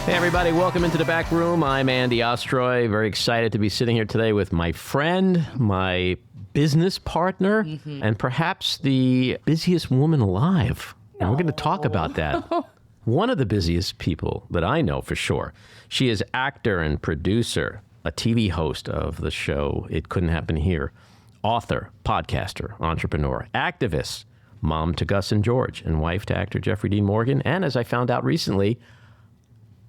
Hey, everybody. Welcome into the back room. I'm Andy Ostroy. Very excited to be sitting here today with my friend, my business partner, and perhaps the busiest woman alive. And we're going to talk about that. One of the busiest people that I know for sure. She is actor and producer, a TV host of the show It Couldn't Happen Here, author, podcaster, entrepreneur, activist, mom to Gus and George, and wife to actor Jeffrey Dean Morgan, and as I found out recently,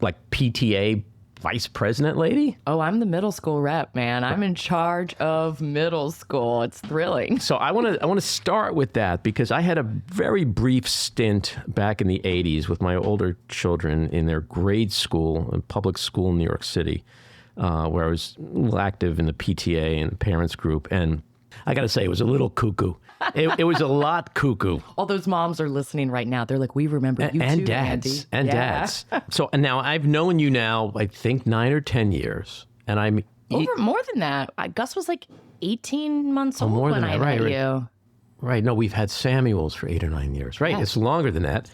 like PTA vice president lady? Oh, I'm the middle school rep, man. I'm in charge of middle school. It's thrilling. So I want to start with that because I had a very brief stint back in the 80s with my older children in their grade school, in public school in New York City, where I was a little active in the PTA and the parents group. And I got to say, it was a little cuckoo. It was a lot cuckoo. All those moms are listening right now. They're like, we remember you and too, dads, Andy. And dads. So and now I've known you now, I think 9 or 10 years. And I'm... More than that. Gus was like 18 months old when I met you. Right. No, we've had Samuels for 8 or 9 years. Right. Yes. It's longer than that.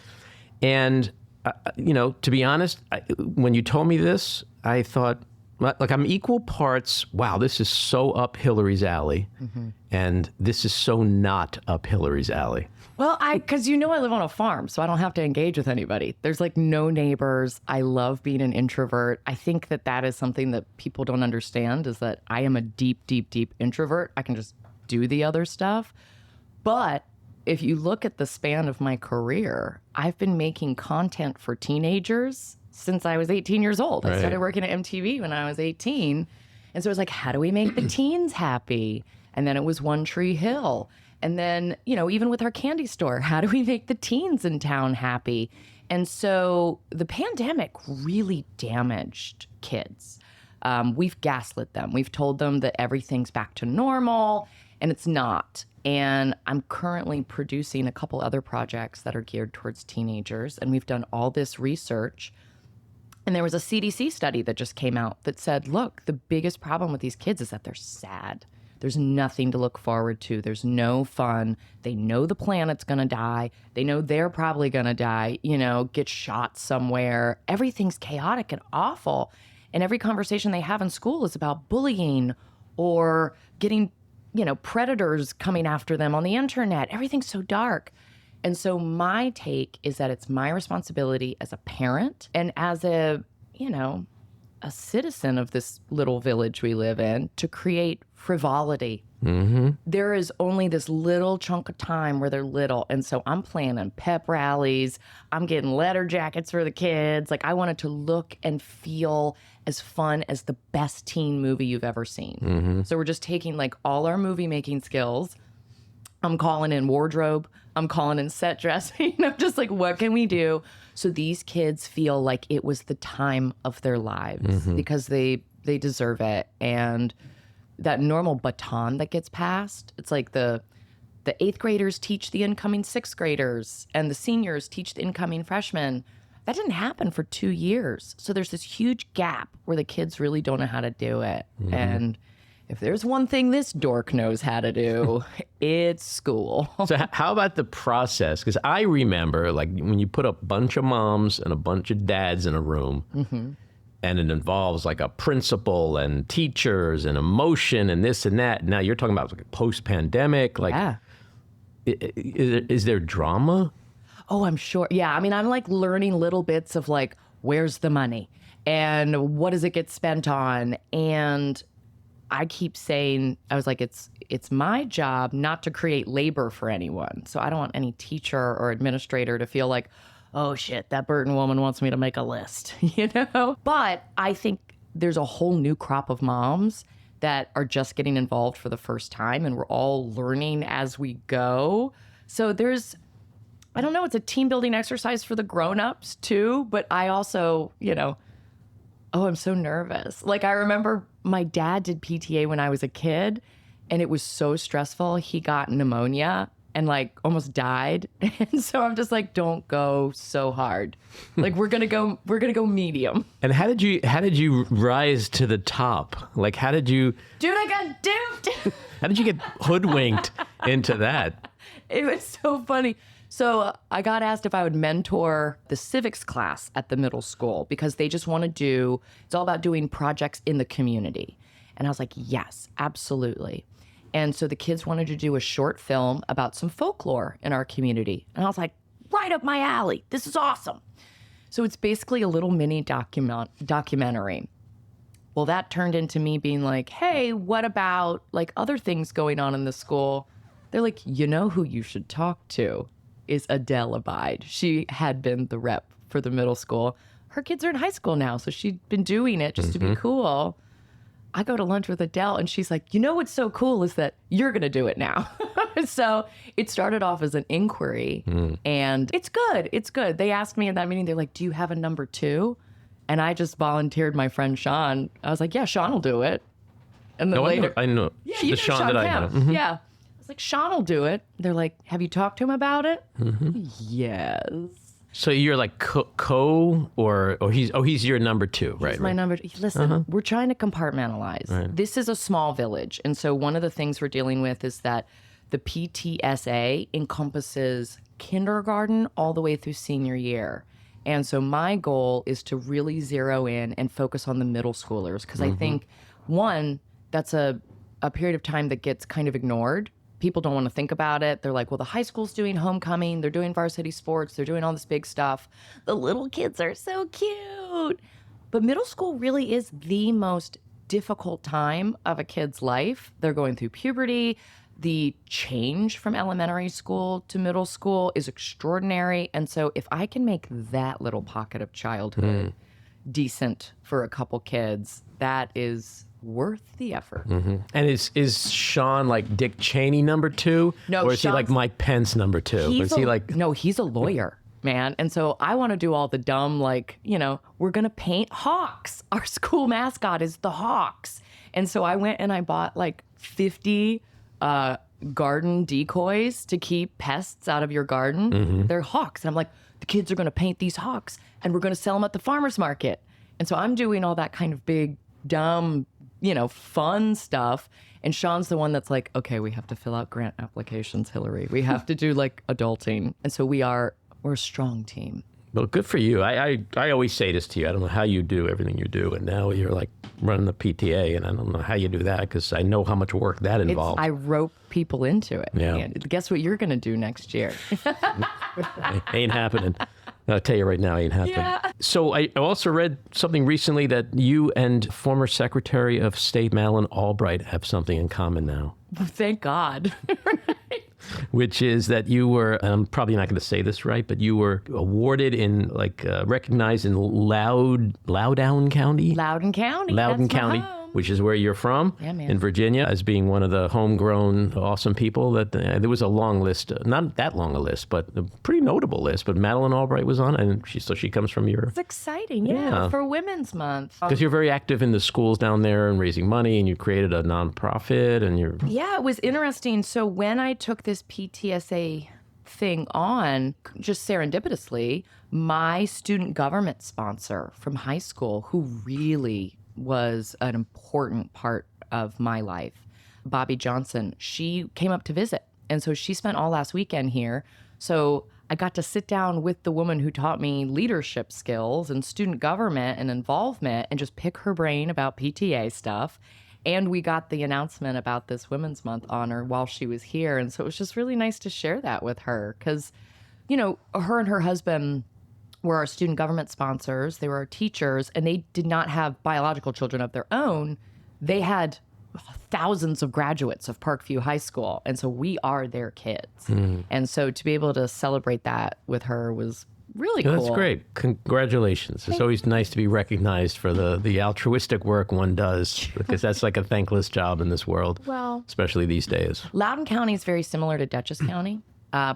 And, to be honest, when you told me this, I thought, like, I'm equal parts, wow, this is so up Hilarie's alley, and this is so not up Hilarie's alley. Well, because I live on a farm, so I don't have to engage with anybody. There's like no neighbors. I love being an introvert. I think that is something that people don't understand, is that I am a deep, deep, deep introvert. I can just do the other stuff. But if you look at the span of my career, I've been making content for teenagers since I was 18 years old. Right. I started working at MTV when I was 18. And so it was like, how do we make the teens happy? And then it was One Tree Hill. And then, even with our candy store, how do we make the teens in town happy? And so the pandemic really damaged kids. We've gaslit them. We've told them that everything's back to normal, and it's not. And I'm currently producing a couple other projects that are geared towards teenagers. And we've done all this research. And there was a CDC study that just came out that said, look, the biggest problem with these kids is that they're sad. There's nothing to look forward to. There's no fun. They know the planet's going to die. They know they're probably going to die, get shot somewhere. Everything's chaotic and awful. And every conversation they have in school is about bullying or getting, predators coming after them on the internet. Everything's so dark. And so my take is that it's my responsibility as a parent and as a citizen of this little village we live in to create frivolity. There is only this little chunk of time where they're little. And so I'm planning pep rallies. I'm getting letter jackets for the kids. Like, I want it to look and feel as fun as the best teen movie you've ever seen. So we're just taking like all our movie making skills. I'm calling in wardrobe. I'm calling in set dressing. Just like, what can we do so these kids feel like it was the time of their lives because they deserve it. And that normal baton that gets passed, it's like the 8th graders teach the incoming 6th graders and the seniors teach the incoming freshmen. That didn't happen for 2 years. So there's this huge gap where the kids really don't know how to do it. And if there's one thing this dork knows how to do, it's school. So how about the process? Because I remember, like, when you put a bunch of moms and a bunch of dads in a room, and it involves like a principal and teachers and emotion and this and that. Now you're talking about like post-pandemic. Like, is there drama? Oh, I'm sure. Yeah, I'm like learning little bits of like, where's the money? And what does it get spent on? And I keep saying, I was like, it's my job not to create labor for anyone. So I don't want any teacher or administrator to feel like, oh shit, that Burton woman wants me to make a list, But I think there's a whole new crop of moms that are just getting involved for the first time, and we're all learning as we go. So there's, I don't know, it's a team building exercise for the grown-ups too, but I also, I'm so nervous. Like, I remember my dad did PTA when I was a kid, and it was so stressful. He got pneumonia and like almost died. And so I'm just like, don't go so hard. Like, we're gonna go medium. And how did you rise to the top? Like, how did you? Dude, I got duped. How did you get hoodwinked into that? It was so funny. So I got asked if I would mentor the civics class at the middle school because they just want to do, it's all about doing projects in the community. And I was like, yes, absolutely. And so the kids wanted to do a short film about some folklore in our community. And I was like, right up my alley. This is awesome. So it's basically a little mini documentary. Well, that turned into me being like, hey, what about like other things going on in the school? They're like, you know who you should talk to is Adele Abide. She had been the rep for the middle school. Her kids are in high school now, so she'd been doing it just to be cool. I go to lunch with Adele, and she's like, you know what's so cool is that you're going to do it now. So it started off as an inquiry, and it's good. It's good. They asked me in that meeting, they're like, do you have a number 2? And I just volunteered my friend Sean. I was like, yeah, Sean will do it. And then later, I know. Yeah, the you know Sean that I know. Yeah. I was like, Sean will do it. They're like, have you talked to him about it? Yes. So you're like or he's your number 2, right? He's my number. Listen, we're trying to compartmentalize. Right. This is a small village. And so one of the things we're dealing with is that the PTSA encompasses kindergarten all the way through senior year. And so my goal is to really zero in and focus on the middle schoolers. Because I think, one, that's a period of time that gets kind of ignored. People don't want to think about it. They're like, well, the high school's doing homecoming. They're doing varsity sports. They're doing all this big stuff. The little kids are so cute. But middle school really is the most difficult time of a kid's life. They're going through puberty. The change from elementary school to middle school is extraordinary. And so if I can make that little pocket of childhood decent for a couple kids, that is worth the effort. And is Sean like Dick Cheney number 2? No, or is he like Mike Pence number 2? Is he like... No, he's a lawyer, man. And so I want to do all the dumb, like, we're going to paint hawks. Our school mascot is the hawks. And so I went and I bought like 50 garden decoys to keep pests out of your garden. They're hawks. And I'm like, the kids are going to paint these hawks and we're going to sell them at the farmer's market. And so I'm doing all that kind of big, dumb, fun stuff. And Sean's the one that's like, okay, we have to fill out grant applications, Hilarie. We have to do like adulting. And so we're a strong team. Well, good for you. I always say this to you. I don't know how you do everything you do. And now you're like running the PTA, and I don't know how you do that because I know how much work that involves. I rope people into it. Yeah. And guess what you're going to do next year? Ain't happening. I'll tell you right now, ain't happening. Yeah. So I also read something recently that you and former Secretary of State Madeleine Albright have something in common now. Thank God. Which is that you were, and I'm probably not going to say this right, but you were awarded in, recognized in Loudoun County? Loudoun County. Loudoun That's my County, home. which is where you're from, Yeah, man. in Virginia, as being one of the homegrown, awesome people. That there was a long list, not that long a list, but a pretty notable list. But Madeleine Albright was on, and she comes from your... It's exciting, Yeah. for Women's Month. Because you're very active in the schools down there and raising money, and you created a nonprofit, and you're... Yeah, it was interesting. So when I took this PTSA thing on, just serendipitously, my student government sponsor from high school, who really was an important part of my life, Bobby Johnson, she came up to visit. And so she spent all last weekend here. So I got to sit down with the woman who taught me leadership skills and student government and involvement and just pick her brain about PTA stuff. And we got the announcement about this Women's Month honor while she was here. And so it was just really nice to share that with her because, her and her husband were our student government sponsors. They were our teachers, and they did not have biological children of their own. They had thousands of graduates of Parkview High School, and so we are their kids. And so to be able to celebrate that with her was really cool. That's great. Congratulations. It's always nice to be recognized for the altruistic work one does, because that's like a thankless job in this world, especially these days. Loudoun County is very similar to Dutchess County,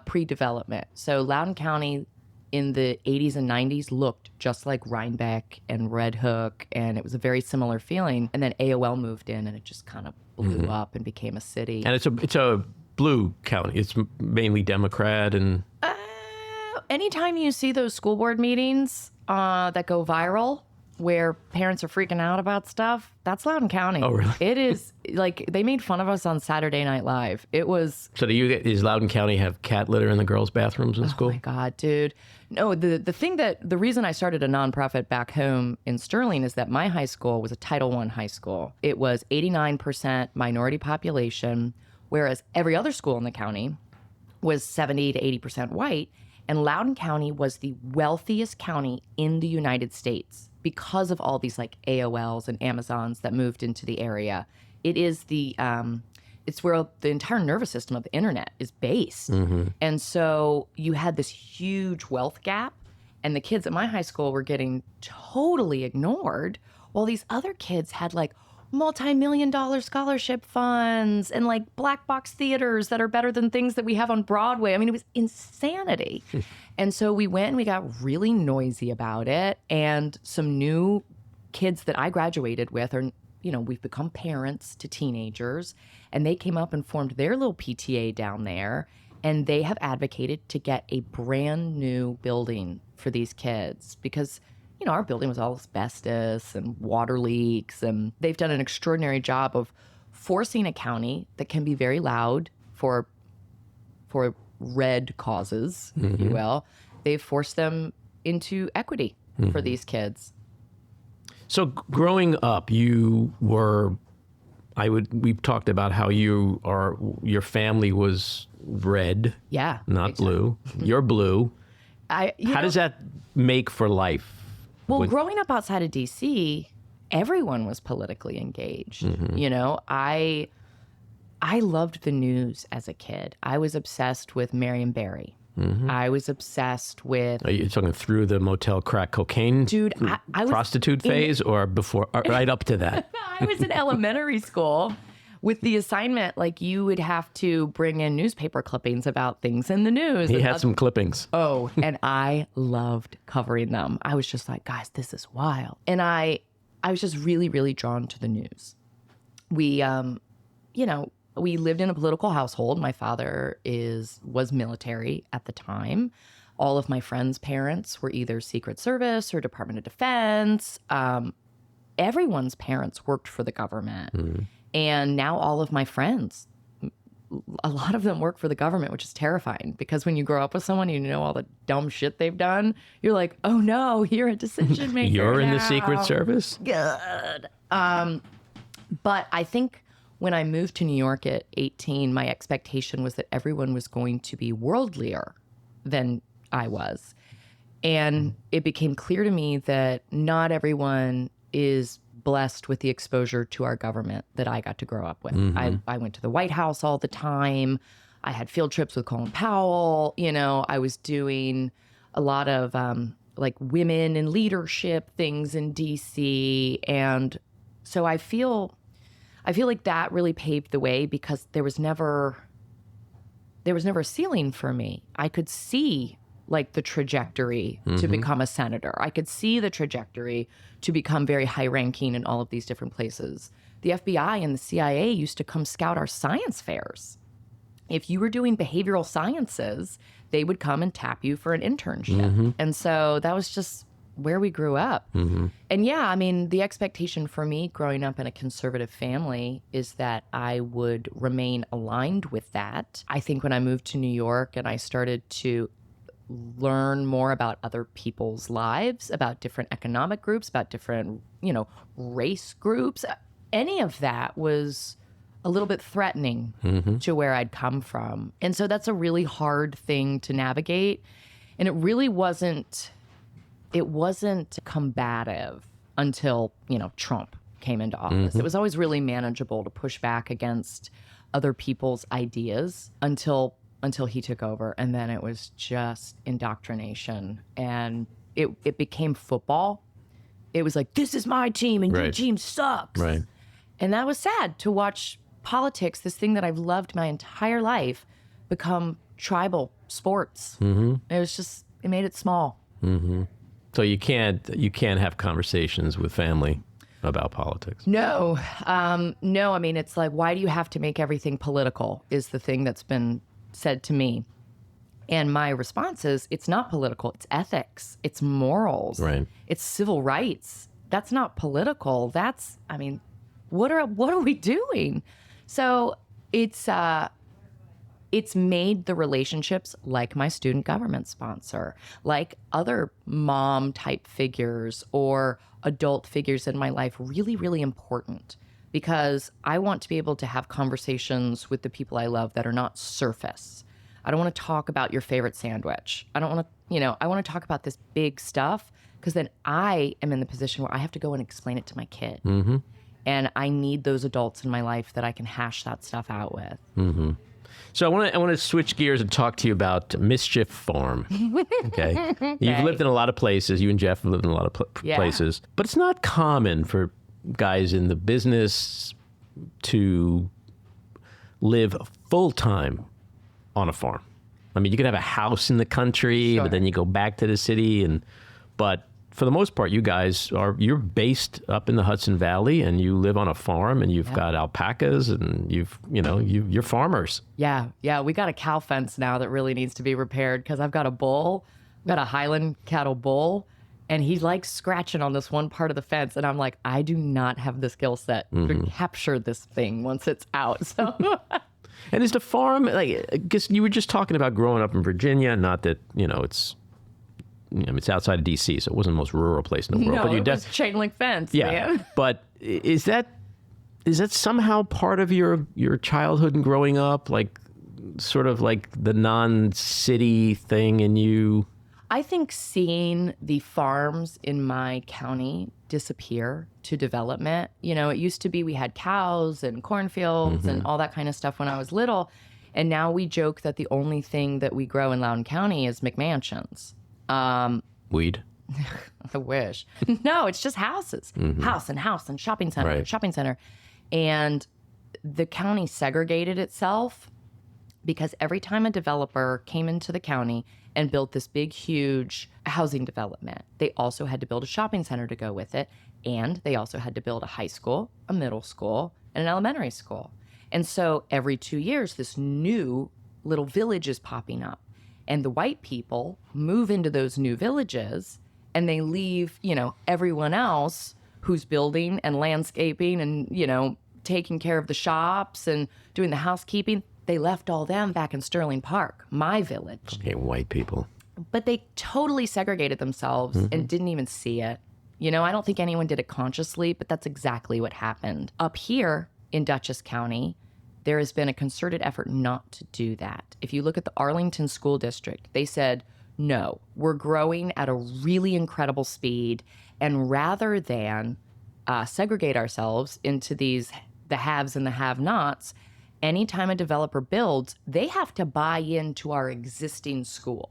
pre-development. So Loudoun County in the 80s and 90s looked just like Rhinebeck and Red Hook, and it was a very similar feeling. And then AOL moved in, and it just kind of blew up and became a city. And it's a blue county. It's mainly Democrat and... Anytime you see those school board meetings that go viral, where parents are freaking out about stuff, that's Loudoun County. Oh, really? It is like they made fun of us on Saturday Night Live. It was. So does Loudoun County have cat litter in the girls' bathrooms in school? Oh my God, dude. No, the reason I started a nonprofit back home in Sterling is that my high school was a Title I high school. It was 89% minority population, whereas every other school in the county was 70 to 80% white. And Loudoun County was the wealthiest county in the United States because of all these like AOLs and Amazons that moved into the area. It is it's where the entire nervous system of the internet is based. And so you had this huge wealth gap, and the kids at my high school were getting totally ignored, while these other kids had like multi-million-dollar scholarship funds and like black box theaters that are better than things that we have on Broadway. I mean, it was insanity. And so we went and we got really noisy about it. And some new kids that I graduated with are, we've become parents to teenagers, and they came up and formed their little PTA down there. And they have advocated to get a brand new building for these kids because our building was all asbestos and water leaks, and they've done an extraordinary job of forcing a county that can be very loud for red causes, if you will. They've forced them into equity for these kids. So growing up, you were, we've talked about how your family was red, Yeah, not exactly. blue. You're blue. How does that make for life? Well, growing up outside of D.C., everyone was politically engaged. I loved the news as a kid. I was obsessed with Marion Barry. I was obsessed with... Are you talking through the motel crack cocaine Dude, I was prostitute phase or before, or right up to that? I was in elementary school with the assignment, like you would have to bring in newspaper clippings about things in the news. He had some clippings. Oh, and I loved covering them. I was just like, guys, this is wild. And I was just really, really drawn to the news. We, we lived in a political household. My father was military at the time. All of my friends' parents were either Secret Service or Department of Defense. Everyone's parents worked for the government. And now all of my friends, a lot of them work for the government, which is terrifying because when you grow up with someone, you know all the dumb shit they've done. You're like, oh no, you're a decision maker. You're in now. the Secret Service? Good. But I think when I moved to New York at 18, my expectation was that everyone was going to be worldlier than I was. And it became clear to me that not everyone is blessed with the exposure to our government that I got to grow up with. I went to the White House all the time. I had field trips with Colin Powell. I was doing a lot of like women in leadership things in DC. And so I feel like that really paved the way because there was never a ceiling for me. I could see like the trajectory to become a senator. I could see the trajectory to become very high ranking in all of these different places. The FBI and the CIA used to come scout our science fairs. If you were doing behavioral sciences, they would come and tap you for an internship. And so that was just where we grew up. And yeah, I mean, the expectation for me growing up in a conservative family is that I would remain aligned with that. I think when I moved to New York and I started to learn more about other people's lives, about different economic groups, about different, race groups, any of that was a little bit threatening to where I'd come from. And so that's a really hard thing to navigate. And it really wasn't combative until, Trump came into office. It was always really manageable to push back against other people's ideas until he took over. And then it was just indoctrination. And it became football. It was like, this is my team and your team sucks. Right. And that was sad to watch politics, this thing that I've loved my entire life, become tribal sports. It was just, it made it small. So you can't have conversations with family about politics. No. No, I mean, it's like, why do you have to make everything political is the thing that's been said to me. And my response is, it's not political, it's ethics, it's morals, Right. it's civil rights. that's not political. What are we doing? So it's made the relationships like my student government sponsor, like other mom type figures or adult figures in my life really, really important, because I want to be able to have conversations with the people I love that are not surface. I don't want to talk about your favorite sandwich. I don't want to, I want to talk about this big stuff, because then I am in the position where I have to go and explain it to my kid. Mm-hmm. And I need those adults in my life that I can hash that stuff out with. Mm-hmm. So I want to switch gears and talk to you about Mischief Farm. Okay? You've lived in a lot of places. You and Jeff have lived in a lot of places. But it's not common for guys in the business to live full-time on a farm. I mean, you could have a house in the country, but then you go back to the city. But for the most part, you guys you're based up in the Hudson Valley, and you live on a farm, and you've got alpacas, and you're farmers. Yeah. We got a cow fence now that really needs to be repaired, because I've got a bull. I've got a Highland cattle bull, and he likes scratching on this one part of the fence. And I'm like, I do not have the skill set to capture this thing once it's out. So. And is the farm, because you were just talking about growing up in Virginia, not that, it's outside of D.C., so it wasn't the most rural place in the world. No, but it was chain link fence, man. But is that somehow part of your childhood and growing up, like sort of like the non-city thing in you? I think seeing the farms in my county disappear to development. It used to be we had cows and cornfields and all that kind of stuff when I was little. And now we joke that the only thing that we grow in Loudoun County is McMansions. Weed? I wish. No, it's just houses. House and shopping center and shopping center. And the county segregated itself because every time a developer came into the county and built this big, huge housing development, they also had to build a shopping center to go with it. And they also had to build a high school, a middle school, and an elementary school. And so every 2 years, this new little village is popping up. And the white people move into those new villages, and they leave, everyone else who's building and landscaping and, taking care of the shops and doing the housekeeping. They left all them back in Sterling Park, my village. Okay, white people. But they totally segregated themselves and didn't even see it. I don't think anyone did it consciously, but that's exactly what happened. Up here in Dutchess County, there has been a concerted effort not to do that. If you look at the Arlington School District, they said, no, we're growing at a really incredible speed. And rather than segregate ourselves into the haves and the have-nots, anytime a developer builds, they have to buy into our existing school.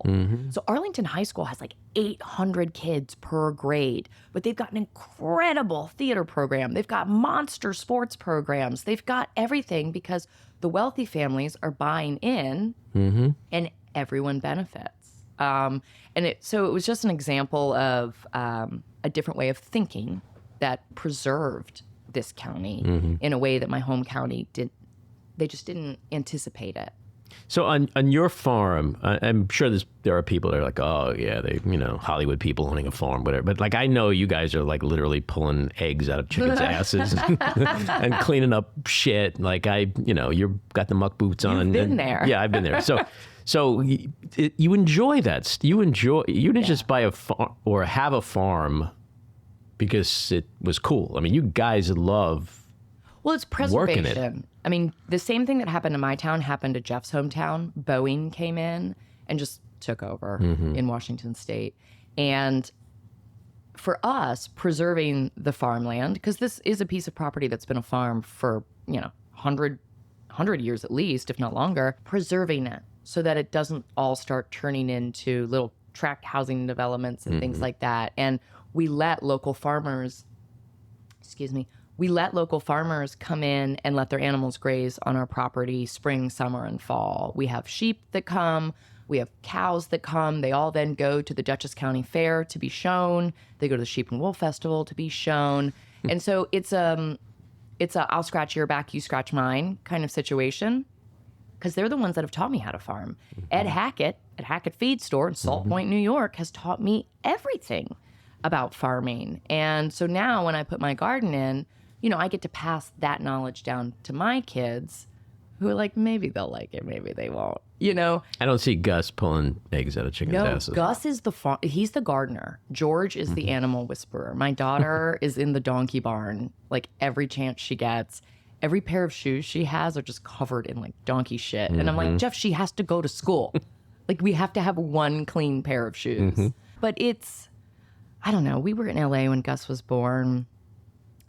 So Arlington High School has like 800 kids per grade, but they've got an incredible theater program. They've got monster sports programs. They've got everything because the wealthy families are buying in and everyone benefits. So it was just an example of a different way of thinking that preserved this county in a way that my home county didn't. They just didn't anticipate it. So on your farm, I'm sure there are people that are like, oh yeah, Hollywood people owning a farm, whatever. But I know you guys are like literally pulling eggs out of chickens' asses and cleaning up shit. You've got the muck boots on. You've been there. Yeah, I've been there. So you enjoy that. You didn't just buy a farm or have a farm because it was cool. I mean, you guys love. Well, it's preservation. I mean, the same thing that happened to my town happened to Jeff's hometown. Boeing came in and just took over in Washington State. And for us, preserving the farmland, because this is a piece of property that's been a farm for, 100 years at least, if not longer, preserving it so that it doesn't all start turning into little tract housing developments and things like that. And we let local farmers, come in and let their animals graze on our property spring, summer, and fall. We have sheep that come. We have cows that come. They all then go to the Dutchess County Fair to be shown. They go to the Sheep and Wool Festival to be shown. And so it's a I'll scratch your back, you scratch mine kind of situation, because they're the ones that have taught me how to farm. Ed Hackett at Hackett Feed Store in Salt Point, New York, has taught me everything. about farming. And so now when I put my garden in, I get to pass that knowledge down to my kids who are like, maybe they'll like it, maybe they won't, I don't see Gus pulling eggs out of chickens' asses. Gus is he's the gardener. George is the animal whisperer. My daughter is in the donkey barn, like every chance she gets. Every pair of shoes she has are just covered in like donkey shit. And I'm like, Jeff, she has to go to school. Like we have to have one clean pair of shoes. But I don't know. We were in LA when Gus was born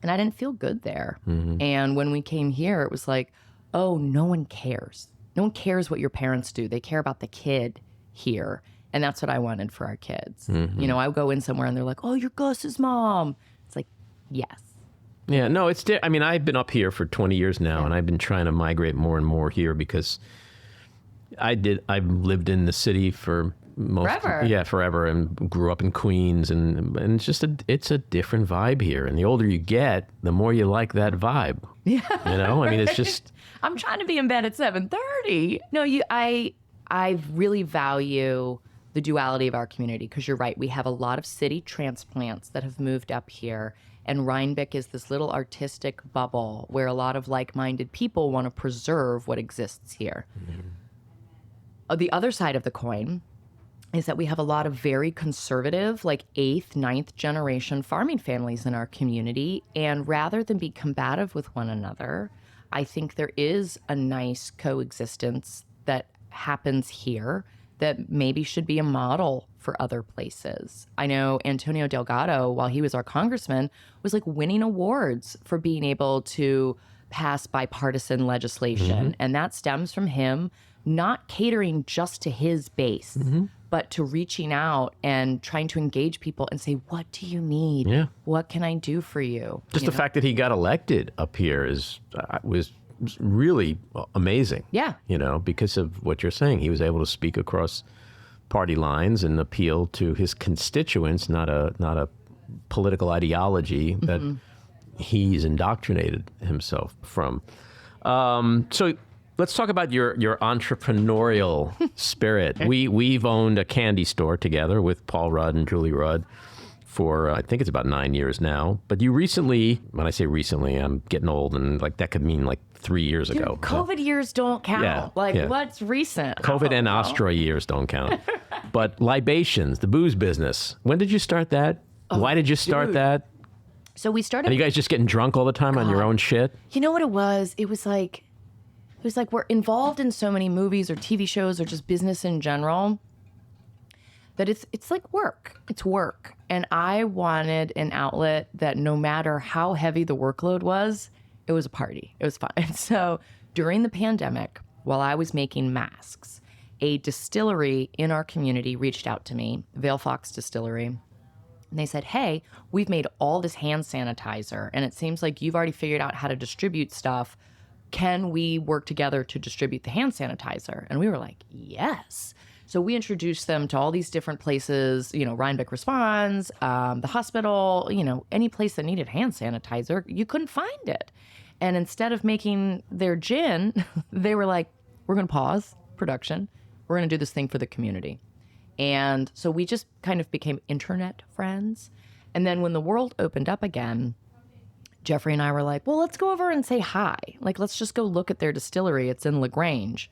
and I didn't feel good there. And when we came here, it was like, oh, no one cares. No one cares what your parents do. They care about the kid here. And that's what I wanted for our kids. I go in somewhere and they're like, oh, you're Gus's mom. It's like, yes. Yeah, no, I've been up here for 20 years now, and I've been trying to migrate more and more here because I've lived in the city for forever, and grew up in Queens, and it's it's a different vibe here. And the older you get, the more you like that vibe. Yeah, it's just. I'm trying to be in bed at 7:30. No, I really value the duality of our community because you're right. We have a lot of city transplants that have moved up here. And Rhinebeck is this little artistic bubble where a lot of like-minded people want to preserve what exists here. The other side of the coin is that we have a lot of very conservative, like 8th, 9th generation farming families in our community. And rather than be combative with one another, I think there is a nice coexistence that happens here that maybe should be a model for other places. I know Antonio Delgado, while he was our congressman, was like winning awards for being able to pass bipartisan legislation. And that stems from him not catering just to his base, but to reaching out and trying to engage people and say, what do you need? Yeah. What can I do for you? Just the fact that he got elected up here was really amazing. Yeah. Because of what you're saying. He was able to speak across party lines and appeal to his constituents, not a political ideology that he's indoctrinated himself from. So let's talk about your entrepreneurial spirit. We've owned a candy store together with Paul Rudd and Julie Rudd for, I think it's about 9 years now. But you recently, when I say recently, I'm getting old, and like that could mean like 3 years ago. COVID years don't count. What's recent? COVID and Ostroy years don't count. But Libations, the booze business. When did you start that? Why did you start that? So we started. Are you guys just getting drunk all the time on your own shit? You know what it was? It was like we're involved in so many movies or TV shows or just business in general that it's like work. It's work. And I wanted an outlet that no matter how heavy the workload was, it was a party. It was fun. And so during the pandemic, while I was making masks, a distillery in our community reached out to me, Vale Fox Distillery. And they said, hey, we've made all this hand sanitizer, and it seems like you've already figured out how to distribute stuff. Can we work together to distribute the hand sanitizer? And we were like, yes. So we introduced them to all these different places, Rhinebeck Responds, the hospital, any place that needed hand sanitizer, you couldn't find it. And instead of making their gin, they were like, we're going to pause production. We're going to do this thing for the community. And so we just kind of became internet friends. And then when the world opened up again, Jeffrey and I were like, well, let's go over and say hi. Like, let's just go look at their distillery. It's in LaGrange.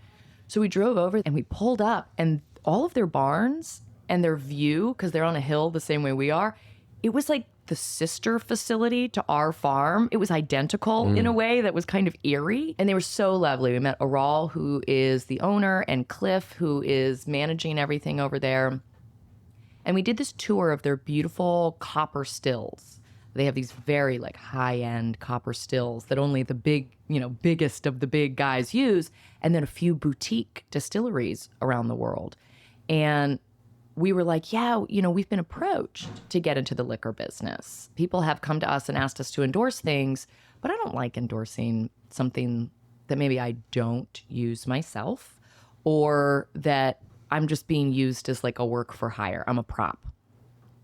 So we drove over and we pulled up, and all of their barns and their view, because they're on a hill the same way we are, it was like the sister facility to our farm. It was identical in a way that was kind of eerie. And they were so lovely. We met Aral, who is the owner, and Cliff, who is managing everything over there. And we did this tour of their beautiful copper stills. They have these very like high-end copper stills that only the biggest of the big guys use, and then a few boutique distilleries around the world. And we were like, yeah, we've been approached to get into the liquor business. People have come to us and asked us to endorse things, but I don't like endorsing something that maybe I don't use myself, or that I'm just being used as like a work for hire. I'm a prop.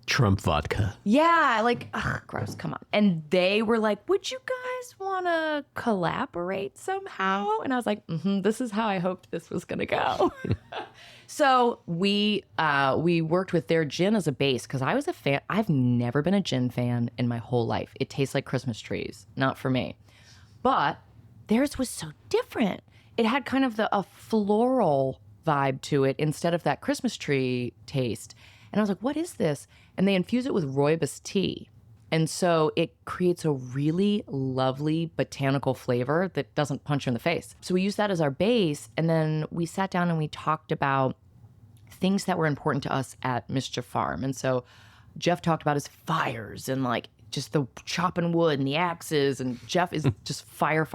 Trump vodka. Yeah, like, ugh, gross, come on. And they were like, would you guys want to collaborate somehow? And I was like, this is how I hoped this was going to go. So we worked with their gin as a base because I was a fan. I've never been a gin fan in my whole life. It tastes like Christmas trees. Not for me. But theirs was so different. It had kind of a floral vibe to it instead of that Christmas tree taste. And I was like, what is this? And they infuse it with rooibos tea. And so it creates a really lovely botanical flavor that doesn't punch you in the face. So we used that as our base. And then we sat down and we talked about things that were important to us at Mischief Farm. And so Jeff talked about his fires and like just the chopping wood and the axes. And Jeff is just fire.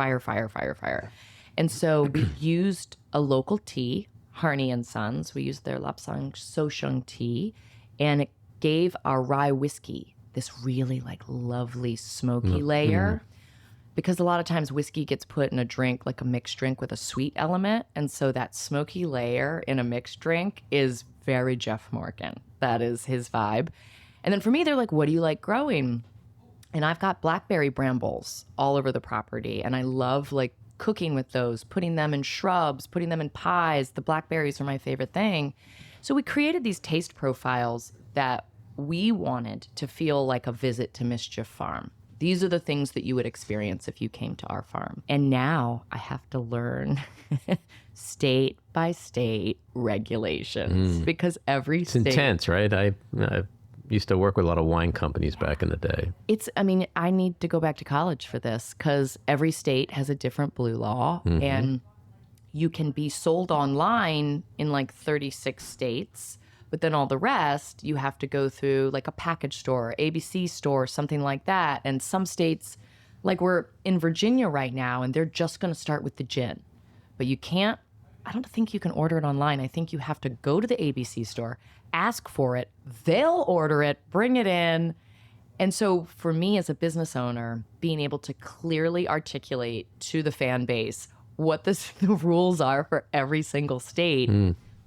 And so we used a local tea, Harney and Sons. We used their Lapsang Soshung tea. And it gave our rye whiskey this really like lovely smoky layer, because a lot of times whiskey gets put in a drink, like a mixed drink with a sweet element. And so that smoky layer in a mixed drink is very Jeff Morgan. That is his vibe. And then for me, they're like, what do you like growing? And I've got blackberry brambles all over the property. And I love like cooking with those, putting them in shrubs, putting them in pies. The blackberries are my favorite thing. So we created these taste profiles that we wanted to feel like a visit to Mischief Farm. These are the things that you would experience if you came to our farm. And now I have to learn state by state regulations because every state... It's intense, right? I used to work with a lot of wine companies back in the day. I need to go back to college for this because every state has a different blue law and you can be sold online in like 36 states. But then all the rest, you have to go through like a package store, ABC store, something like that. And some states, like we're in Virginia right now, and they're just going to start with the gin. But you can't, I don't think you can order it online. I think you have to go to the ABC store, ask for it, they'll order it, bring it in. And so for me as a business owner, being able to clearly articulate to the fan base what the rules are for every single state,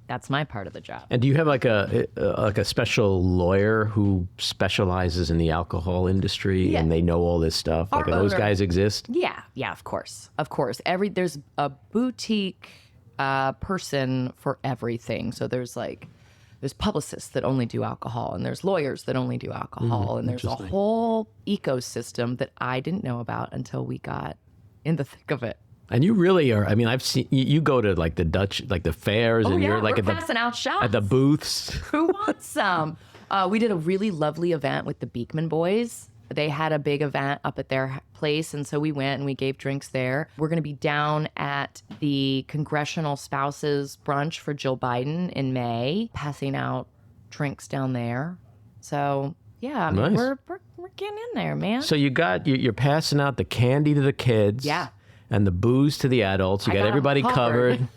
that's my part of the job. And do you have like a special lawyer who specializes in the alcohol industry and they know all this stuff? Like those guys exist? Yeah, of course. There's a boutique person for everything. So there's publicists that only do alcohol, and there's lawyers that only do alcohol, and there's a whole ecosystem that I didn't know about until we got in the thick of it. And you really are. I mean, I've seen you go to like the Dutch, like the fairs, and you're like passing out shots at the booths. Who wants some? We did a really lovely event with the Beekman boys. They had a big event up at their place, and so we went and we gave drinks there. We're going to be down at the Congressional Spouses Brunch for Jill Biden in May, passing out drinks down there. So yeah, I mean, nice. we're getting in there, man. So you're passing out the candy to the kids. Yeah. And the booze to the adults. You got everybody covered.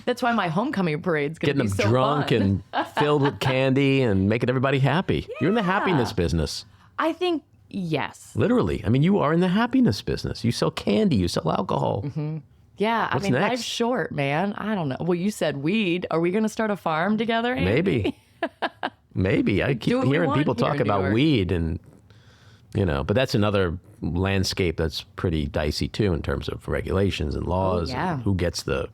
That's why my homecoming parade's going to be so Getting them drunk fun. and filled with candy and making everybody happy. Yeah. You're in the happiness business. I think, yes. Literally. I mean, you are in the happiness business. You sell candy. You sell alcohol. Yeah. What's next? Life's short, man. I don't know. Well, you said weed. Are we going to start a farm together, Andy? Maybe. I keep hearing people talk about weed and... but that's another landscape that's pretty dicey too in terms of regulations and laws and who gets the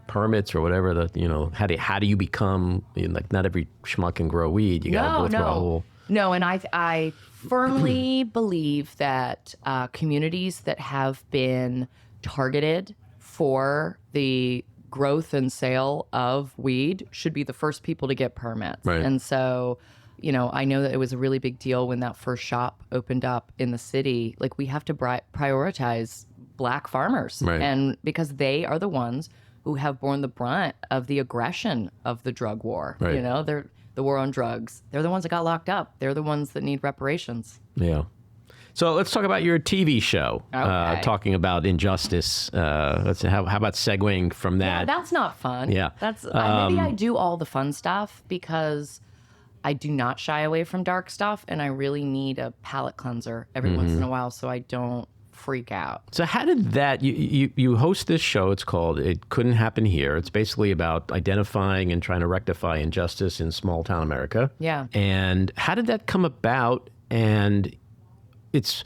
permits or whatever. How do you become like not every schmuck can grow weed. You got to go through a whole. No, and I firmly believe that communities that have been targeted for the growth and sale of weed should be the first people to get permits. Right. And so. I know that it was a really big deal when that first shop opened up in the city. Like, we have to prioritize Black farmers. Right. And because they are the ones who have borne the brunt of the aggression of the drug war. Right. They're the war on drugs. They're the ones that got locked up. They're the ones that need reparations. Yeah. So let's talk about your TV show, talking about injustice. Let's see, how about segueing from that? Yeah, that's not fun. Yeah. That's maybe I do all the fun stuff because I do not shy away from dark stuff, and I really need a palate cleanser every once in a while so I don't freak out. So how did that, you host this show, it's called It Couldn't Happen Here. It's basically about identifying and trying to rectify injustice in small town America. Yeah. And how did that come about? And it's,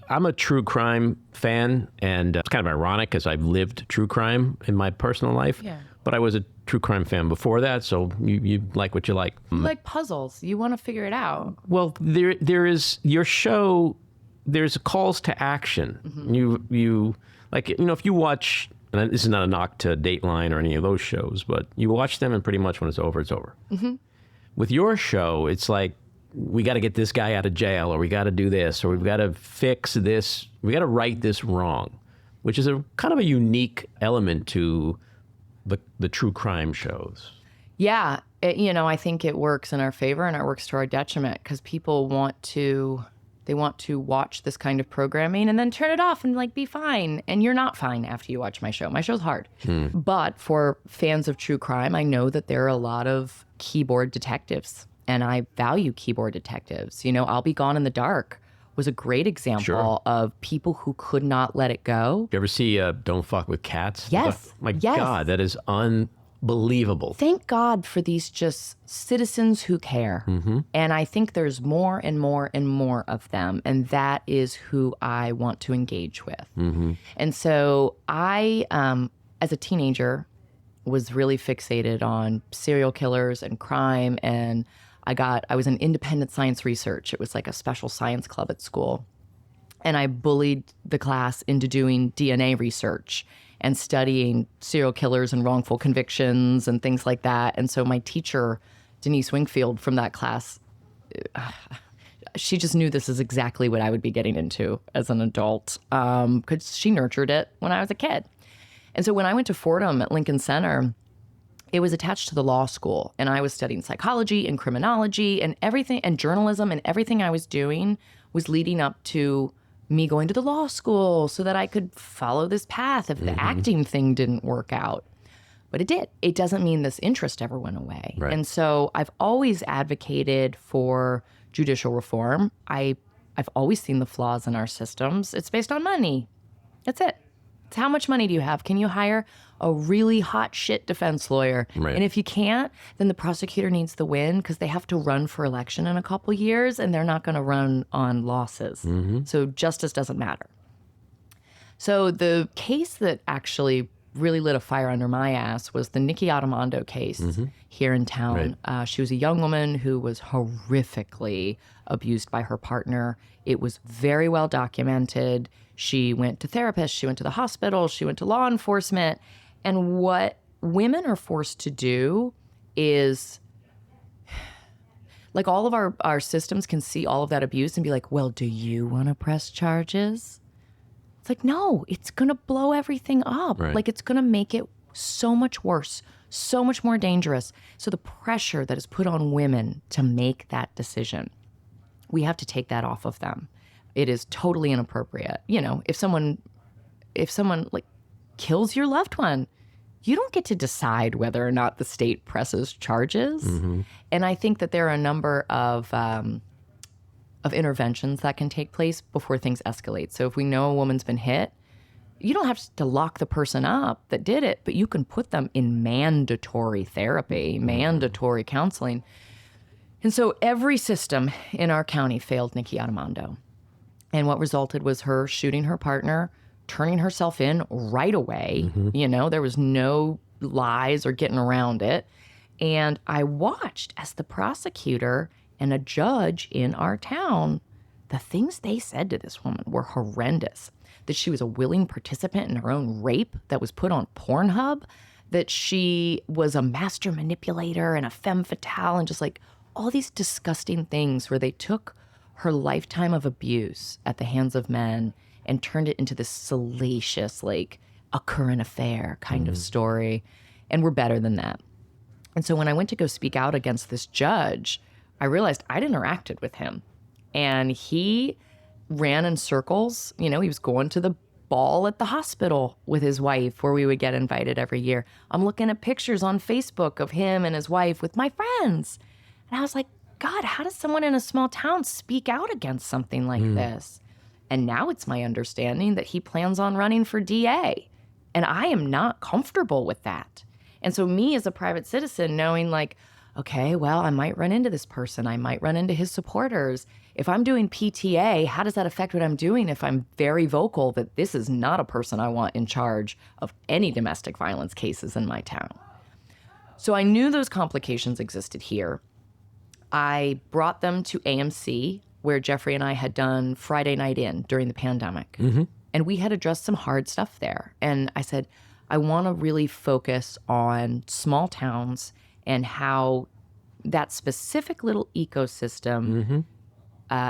I'm a true crime fan, and it's kind of ironic because I've lived true crime in my personal life. Yeah. But I was a true crime fan before that, so you like what you like. You like puzzles. You want to figure it out. Well, there is your show. There's calls to action. You like, if you watch, and this is not a knock to Dateline or any of those shows, but you watch them and pretty much when it's over, it's over. With your show, it's like, we got to get this guy out of jail, or we got to do this, or we've got to fix this. We got to right this wrong, which is a kind of a unique element to the true crime shows. Yeah. I think it works in our favor and it works to our detriment because people want to watch this kind of programming and then turn it off and like be fine. And you're not fine after you watch my show. My show's hard. But for fans of true crime, I know that there are a lot of keyboard detectives, and I value keyboard detectives. I'll Be Gone in the Dark was a great example of people who could not let it go. You ever see Don't Fuck with Cats? Yes. My God, that is unbelievable. Thank God for these just citizens who care. And I think there's more and more and more of them. And that is who I want to engage with. And so I, as a teenager, was really fixated on serial killers and crime. And I was in independent science research. It was like a special science club at school. And I bullied the class into doing DNA research and studying serial killers and wrongful convictions and things like that. And so my teacher, Denise Wingfield from that class, she just knew this is exactly what I would be getting into as an adult because she nurtured it when I was a kid. And so when I went to Fordham at Lincoln Center, it was attached to the law school, and I was studying psychology and criminology and everything, and journalism, and everything I was doing was leading up to me going to the law school so that I could follow this path if the acting thing didn't work out. But it did. It doesn't mean this interest ever went away. Right. And so I've always advocated for judicial reform. I've always seen the flaws in our systems. It's based on money. That's it. It's how much money do you have? Can you hire a really hot shit defense lawyer? Right. And if you can't, then the prosecutor needs the win because they have to run for election in a couple years and they're not going to run on losses. So justice doesn't matter. So the case that actually really lit a fire under my ass was the Nikki Armando case here in town. Right. She was a young woman who was horrifically abused by her partner. It was very well documented. She went to therapists, she went to the hospital, she went to law enforcement. And what women are forced to do is, like, all of our systems can see all of that abuse and be like, well, do you want to press charges? It's like, no, it's going to blow everything up. Right. Like, it's going to make it so much worse, so much more dangerous. So the pressure that is put on women to make that decision, we have to take that off of them. It is totally inappropriate. If someone like kills your loved one, you don't get to decide whether or not the state presses charges. And I think that there are a number of interventions that can take place before things escalate. So if we know a woman's been hit, you don't have to lock the person up that did it, but you can put them in mandatory therapy, mandatory counseling. And so every system in our county failed Nikki Armando. And what resulted was her shooting her partner, turning herself in right away. There was no lies or getting around it. And I watched as the prosecutor and a judge in our town, the things they said to this woman were horrendous. That she was a willing participant in her own rape that was put on Pornhub, that she was a master manipulator and a femme fatale, and just like all these disgusting things where they took her lifetime of abuse at the hands of men and turned it into this salacious, like, a current affair kind of story. And we're better than that. And so when I went to go speak out against this judge, I realized I'd interacted with him. And he ran in circles. He was going to the ball at the hospital with his wife where we would get invited every year. I'm looking at pictures on Facebook of him and his wife with my friends. And I was like, God, how does someone in a small town speak out against something like this? And now it's my understanding that he plans on running for DA. And I am not comfortable with that. And so me as a private citizen knowing like, okay, well, I might run into this person. I might run into his supporters. If I'm doing PTA, how does that affect what I'm doing if I'm very vocal that this is not a person I want in charge of any domestic violence cases in my town? So I knew those complications existed here. I brought them to AMC, where Jeffrey and I had done Friday Night In during the pandemic. And we had addressed some hard stuff there. And I said, I want to really focus on small towns and how that specific little ecosystem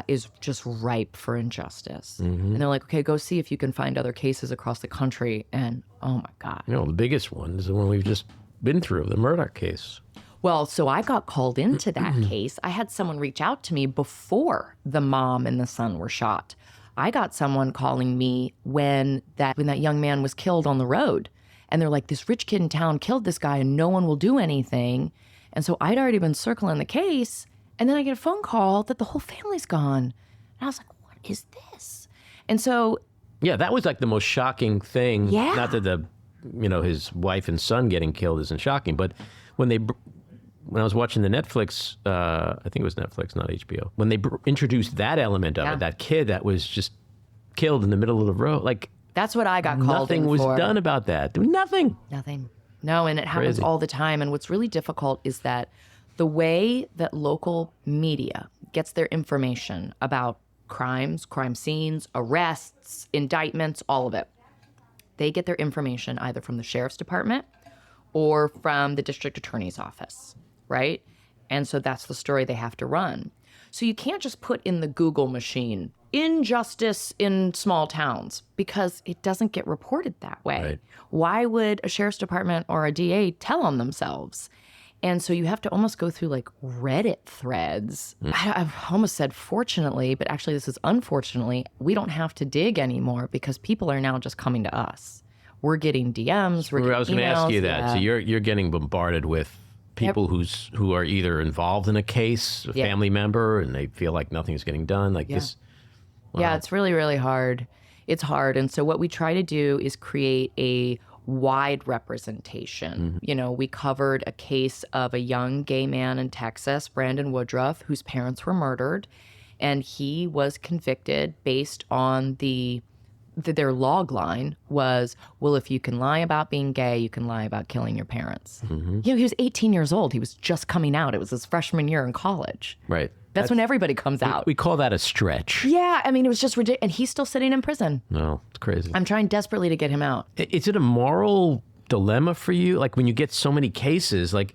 is just ripe for injustice. And they're like, okay, go see if you can find other cases across the country. And oh my God. You know, the biggest one is the one we've just been through, the Murdoch case. Well, so I got called into that case. I had someone reach out to me before the mom and the son were shot. I got someone calling me when that young man was killed on the road. And they're like, this rich kid in town killed this guy and no one will do anything. And so I'd already been circling the case. And then I get a phone call that the whole family's gone. And I was like, what is this? And so... Yeah, that was like the most shocking thing. Yeah. Not that his wife and son getting killed isn't shocking, but when I was watching the Netflix, I think it was Netflix, not HBO, when they introduced that element of it, that kid that was just killed in the middle of the road, like... That's what I got called in for. Nothing was done about that. Nothing. Nothing. No, and it happens all the time. And what's really difficult is that the way that local media gets their information about crimes, crime scenes, arrests, indictments, all of it, they get their information either from the sheriff's department or from the district attorney's office, right? And so that's the story they have to run. So you can't just put in the Google machine, injustice in small towns, because it doesn't get reported that way. Right. Why would a sheriff's department or a DA tell on themselves? And so you have to almost go through like Reddit threads. I've almost said fortunately, but actually this is unfortunately, we don't have to dig anymore because people are now just coming to us. We're getting DMs, we're getting emails. I was going to ask you that. Yeah. So you're getting bombarded with people who are either involved in a case, a family member, and they feel like nothing's getting done. Like this. Wow. Yeah, it's really, really hard. It's hard. And so what we try to do is create a wide representation. You know, we covered a case of a young gay man in Texas, Brandon Woodruff, whose parents were murdered. And he was convicted based on their log line was, well, if you can lie about being gay, you can lie about killing your parents. You know, he was 18 years old. He was just coming out. It was his freshman year in college. Right. That's when everybody comes out. We call that a stretch. Yeah, I mean, it was just ridiculous. And he's still sitting in prison. No, it's crazy. I'm trying desperately to get him out. Is it a moral dilemma for you? Like when you get so many cases, like,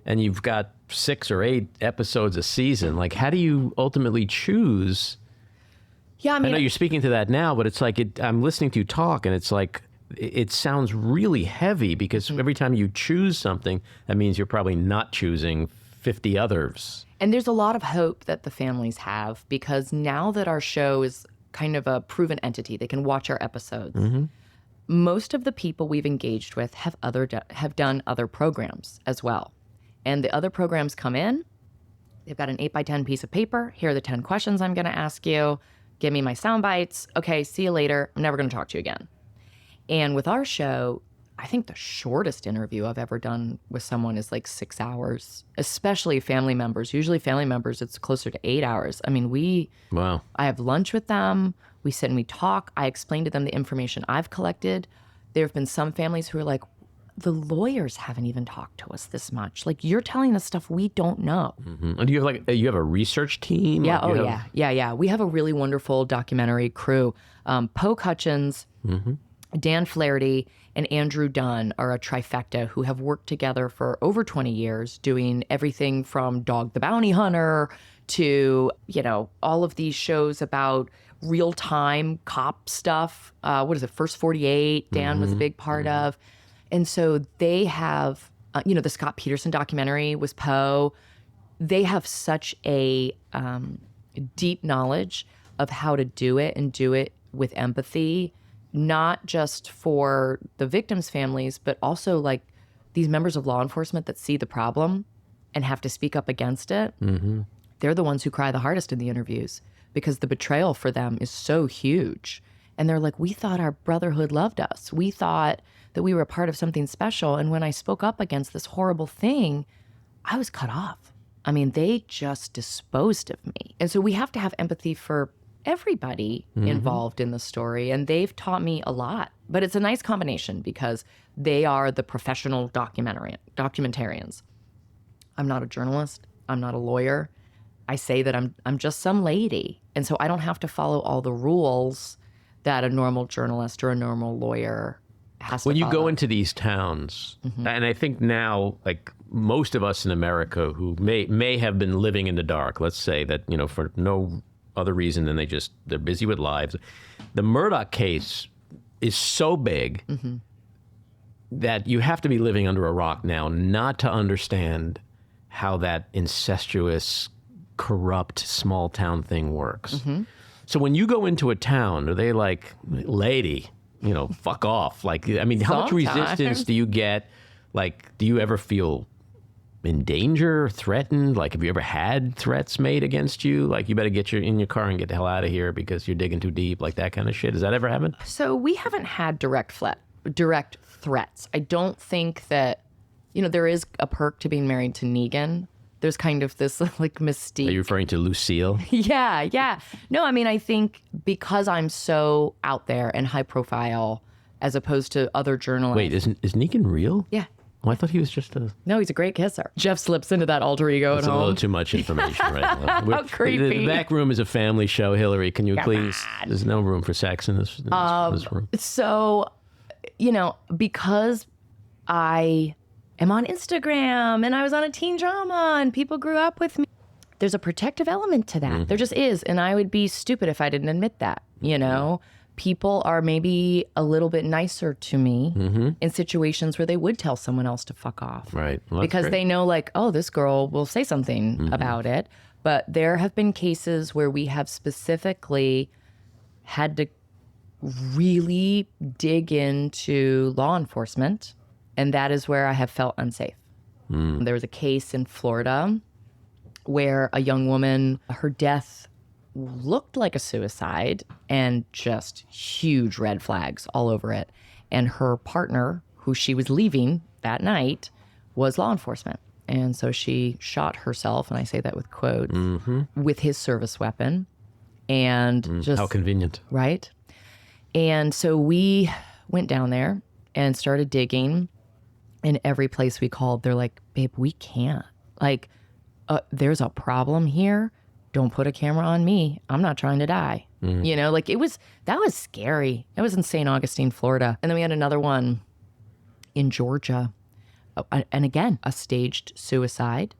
and you've got 6 or 8 episodes a season, like how do you ultimately choose? Yeah, I mean, I know you're speaking to that now, but it's like I'm listening to you talk, and it's like it sounds really heavy because every time you choose something, that means you're probably not choosing 50 others. And there's a lot of hope that the families have because now that our show is kind of a proven entity, they can watch our episodes. Most of the people we've engaged with have done other programs as well. And the other programs come in, they've got an 8x10 piece of paper. Here are the 10 questions I'm going to ask you. Give me my sound bites. Okay, see you later. I'm never going to talk to you again. And with our show, I think the shortest interview I've ever done with someone is like 6 hours, especially family members. Usually family members, it's closer to 8 hours. I mean, I have lunch with them. We sit and we talk. I explain to them the information I've collected. There have been some families who are like, the lawyers haven't even talked to us this much. Like, you're telling us stuff we don't know. And do you have you have a research team? Yeah. Yeah. We have a really wonderful documentary crew. Poe Hutchins, Dan Flaherty, and Andrew Dunn are a trifecta who have worked together for over 20 years doing everything from Dog the Bounty Hunter to, all of these shows about real-time cop stuff. What is it, First 48, Dan was a big part of. And so they have, the Scott Peterson documentary was Poe. They have such a deep knowledge of how to do it and do it with empathy, not just for the victims' families, but also like these members of law enforcement that see the problem and have to speak up against it. They're the ones who cry the hardest in the interviews because the betrayal for them is so huge. And they're like, we thought our brotherhood loved us. We thought that we were a part of something special. And when I spoke up against this horrible thing, I was cut off. I mean, they just disposed of me. And so we have to have empathy for everybody involved in the story. And they've taught me a lot. But it's a nice combination because they are the professional documentarians. I'm not a journalist. I'm not a lawyer. I say that I'm just some lady. And so I don't have to follow all the rules that a normal journalist or a normal lawyer has to When you follow. go into these towns, and I think now, like most of us in America who may have been living in the dark, let's say that, you know, for no other reason than they're busy with lives. The Murdoch case is so big that you have to be living under a rock now not to understand how that incestuous, corrupt, small town thing works. So when you go into a town, are they like, lady, you know, fuck off? Like, I mean, how much Sometimes. resistance do you get? Like, do you ever feel in danger, threatened? Like, have you ever had threats made against you? Like, you better get in your car and get the hell out of here because you're digging too deep, like that kind of shit. Has that ever happened? So we haven't had direct threats. I don't think that, you know, there is a perk to being married to Negan. There's kind of this like mystique. Are you referring to Lucille? Yeah. No, I mean, I think because I'm so out there and high profile as opposed to other journalists. Wait, is Negan real? Yeah. Oh, I thought he was just a... No, he's a great kisser. Jeff slips into that alter ego That's at a home. little too much information right now. How creepy. The back room is a family show, Hillary. Can you please... There's no room for sex in this room. So, you know, because I am on Instagram and I was on a teen drama and people grew up with me, there's a protective element to that. There just is. And I would be stupid if I didn't admit that, you know? People are maybe a little bit nicer to me in situations where they would tell someone else to fuck off. Right. Well, that's because great. they know, like, oh, this girl will say something about it. But there have been cases where we have specifically had to really dig into law enforcement, and that is where I have felt unsafe. There was a case in Florida where a young woman, her death looked like a suicide and just huge red flags all over it. And her partner, who she was leaving that night, was law enforcement. And so she shot herself, and I say that with quotes, with his service weapon. And just... How convenient. Right? And so we went down there and started digging. In every place we called, they're like, babe, we can't. Like, there's a problem here. Don't put a camera on me. I'm not trying to die. You know, like that was scary. It was in St. Augustine, Florida. And then we had another one in Georgia. And again, a staged suicide.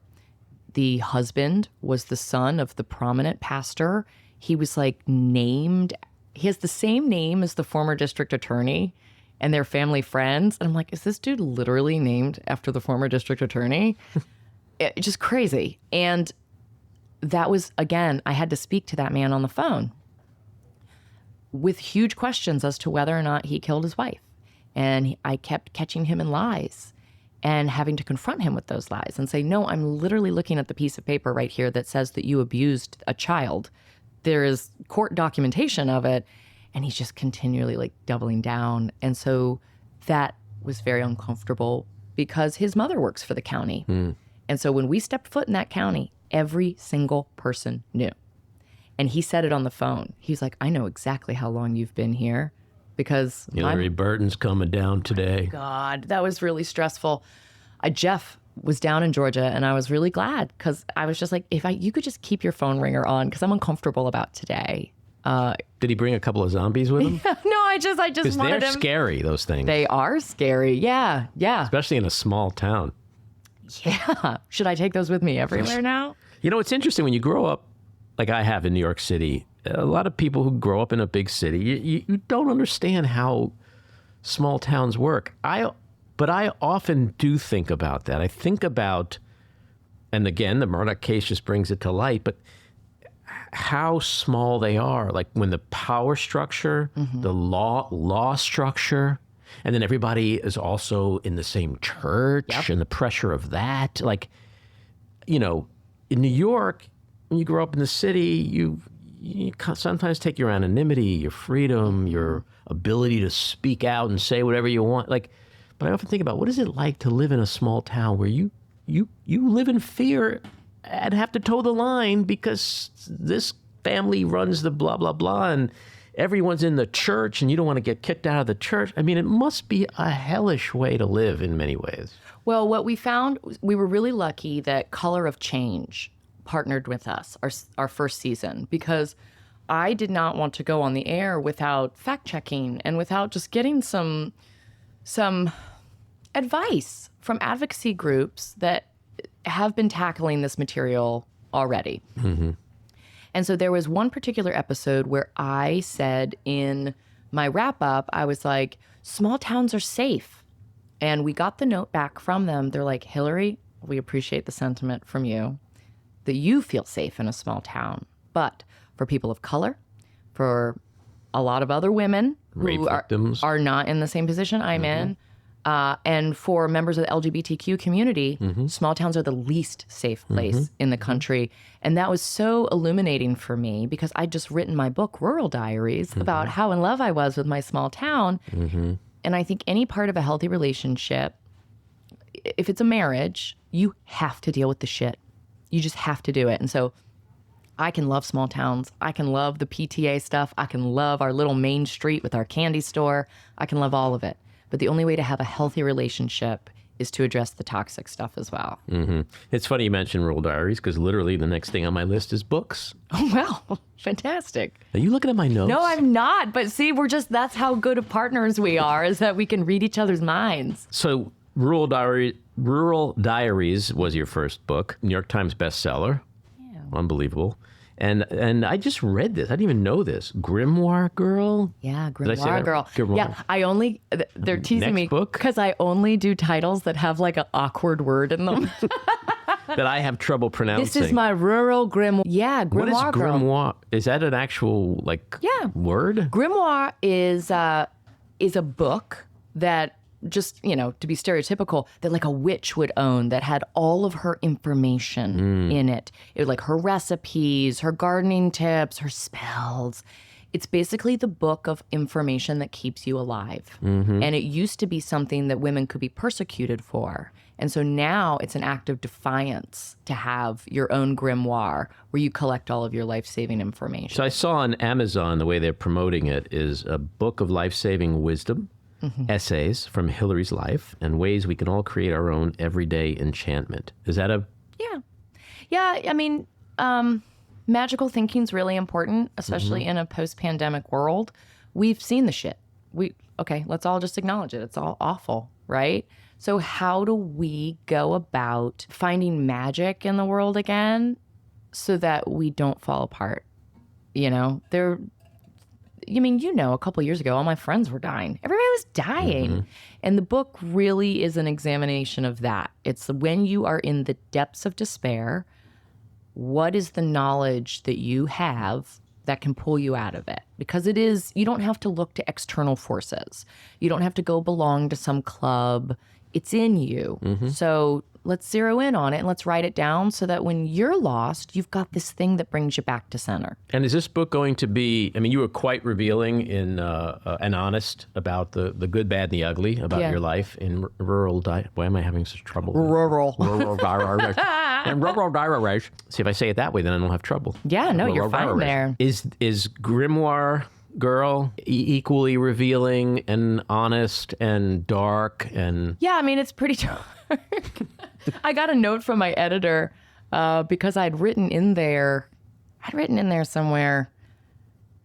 The husband was the son of the prominent pastor. He was like named, he has the same name as the former district attorney and their family friends. And I'm like, is this dude literally named after the former district attorney? Just crazy. And that was, again, I had to speak to that man on the phone with huge questions as to whether or not he killed his wife. And I kept catching him in lies and having to confront him with those lies and say, no, I'm literally looking at the piece of paper right here that says that you abused a child. There is court documentation of it. And he's just continually like doubling down. And so that was very uncomfortable because his mother works for the county. And so when we stepped foot in that county, every single person knew. And he said it on the phone. He's like, I know exactly how long you've been here because Hilarie Burton's coming down today. God, that was really stressful. Jeff was down in Georgia and I was really glad because I was just like, you could just keep your phone ringer on because I'm uncomfortable about today. Did he bring a couple of zombies with him? No, I just Because wanted they're him. scary, those things. They are scary. Yeah. Especially in a small town. Yeah. Should I take those with me everywhere now? You know, it's interesting when you grow up, like I have in New York City, a lot of people who grow up in a big city, you don't understand how small towns work. But I often do think about that. I think about, and again, the Murdoch case just brings it to light, but how small they are. Like when the power structure, the law structure, and then everybody is also in the same church and the pressure of that. Like, you know, in New York, when you grow up in the city, sometimes take your anonymity, your freedom, your ability to speak out and say whatever you want. Like, but I often think about what is it like to live in a small town where you live in fear and have to toe the line because this family runs the blah, blah, blah, and everyone's in the church and you don't want to get kicked out of the church. I mean, it must be a hellish way to live in many ways. Well, what we found, we were really lucky that Color of Change partnered with us our first season, because I did not want to go on the air without fact checking and without just getting some advice from advocacy groups that have been tackling this material already. Mm-hmm. And so there was one particular episode where I said in my wrap up, I was like, small towns are safe. And we got the note back from them. They're like, Hilarie, we appreciate the sentiment from you that you feel safe in a small town. But for people of color, for a lot of other women who are not in the same position I'm in, and for members of the LGBTQ community, small towns are the least safe place in the country. And that was so illuminating for me because I'd just written my book, Rural Diaries, about how in love I was with my small town. And I think any part of a healthy relationship, if it's a marriage, you have to deal with the shit. You just have to do it. And so I can love small towns. I can love the PTA stuff. I can love our little main street with our candy store. I can love all of it. But the only way to have a healthy relationship is to address the toxic stuff as well. It's funny you mentioned Rural Diaries because literally the next thing on my list is books. Oh, wow. Fantastic. Are you looking at my notes? No, I'm not. But see, that's how good of partners we are, is that we can read each other's minds. So Rural Diaries was your first book, New York Times bestseller. Yeah. Unbelievable. And I just read this. I didn't even know this. Grimoire Girl? Yeah, Grimoire Girl. Grimoire. Yeah, they're teasing me because I only do titles that have like an awkward word in them. That I have trouble pronouncing. This is my rural grimoire. Yeah, Grimoire. What is grimoire? Girl. Is that an actual word? Grimoire is a book that, just, to be stereotypical, that like a witch would own, that had all of her information in it. It was like her recipes, her gardening tips, her spells. It's basically the book of information that keeps you alive. And it used to be something that women could be persecuted for. And so now it's an act of defiance to have your own grimoire where you collect all of your life-saving information. So I saw on Amazon, the way they're promoting it is a book of life-saving wisdom, essays from Hilarie's life, and ways we can all create our own everyday enchantment. Is that a... Yeah. I mean, magical thinking's really important, especially in a post-pandemic world. We've seen the shit. Let's all just acknowledge it. It's all awful, right? So how do we go about finding magic in the world again so that we don't fall apart? A couple of years ago, all my friends were dying. Everybody was dying. And the book really is an examination of that. It's when you are in the depths of despair, what is the knowledge that you have that can pull you out of it? Because you don't have to look to external forces. You don't have to go belong to some club. It's in you. So let's zero in on it and let's write it down so that when you're lost, you've got this thing that brings you back to center. And is this book going to be, you were quite revealing and honest about the good, bad, and the ugly about your life in rural Why am I having such trouble? Rural diaries. And rural diaries. See, if I say it that way, then I don't have trouble. Yeah, no, you're fine there. Is Grimoire Girl equally revealing and honest and dark and... Yeah, it's pretty dark. I got a note from my editor because I'd written in there somewhere,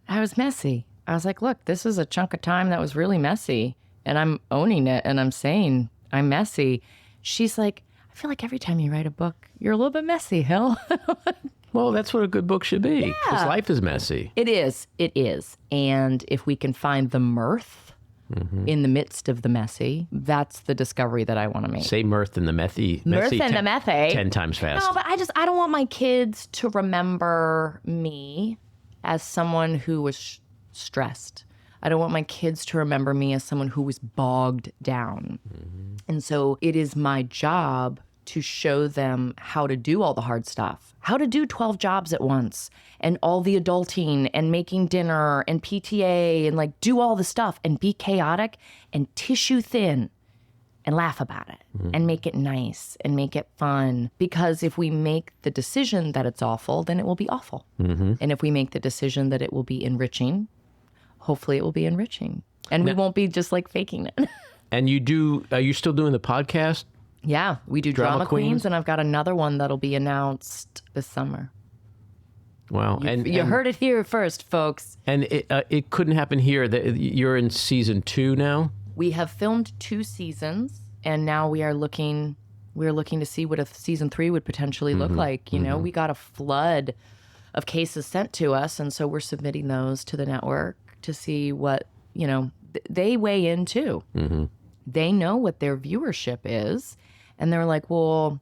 I was messy. I was like, look, this is a chunk of time that was really messy, and I'm owning it, and I'm saying I'm messy. She's like, I feel like every time you write a book, you're a little bit messy, Hill. Well, that's what a good book should be. Because life is messy. It is. And if we can find the mirth in the midst of the messy, that's the discovery that I want to make. Say mirth in the messy. Mirth in the messy. 10 times fast. No, but I don't want my kids to remember me as someone who was stressed. I don't want my kids to remember me as someone who was bogged down. And so it is my job to show them how to do all the hard stuff, how to do 12 jobs at once and all the adulting and making dinner and PTA and like do all the stuff and be chaotic and tissue thin and laugh about it and make it nice and make it fun. Because if we make the decision that it's awful, then it will be awful. And if we make the decision that it will be enriching, hopefully it will be enriching. And we won't be just like faking it. And are you still doing the podcast? Yeah, we do Drama Queens, and I've got another one that'll be announced this summer. Wow. You heard it here first, folks. And it couldn't happen here. You're in season 2 now? We have filmed 2 seasons, and now we're looking to see what a season 3 would potentially look like. You know, we got a flood of cases sent to us, and so we're submitting those to the network to see what, you know, they weigh in too. They know what their viewership is, and they're like, well,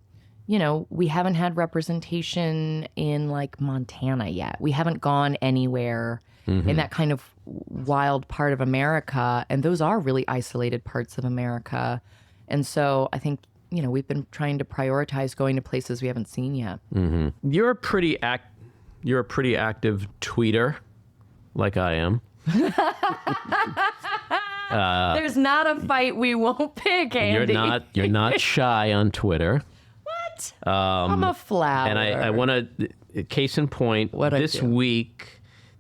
you know, we haven't had representation in like Montana yet. We haven't gone anywhere in that kind of wild part of America. And those are really isolated parts of America. And so I think, you know, we've been trying to prioritize going to places we haven't seen yet. You're a pretty active tweeter, like I am. There's not a fight we won't pick, Andy. You're not shy on Twitter. What? I'm a flower. And I want to, case in point, this week,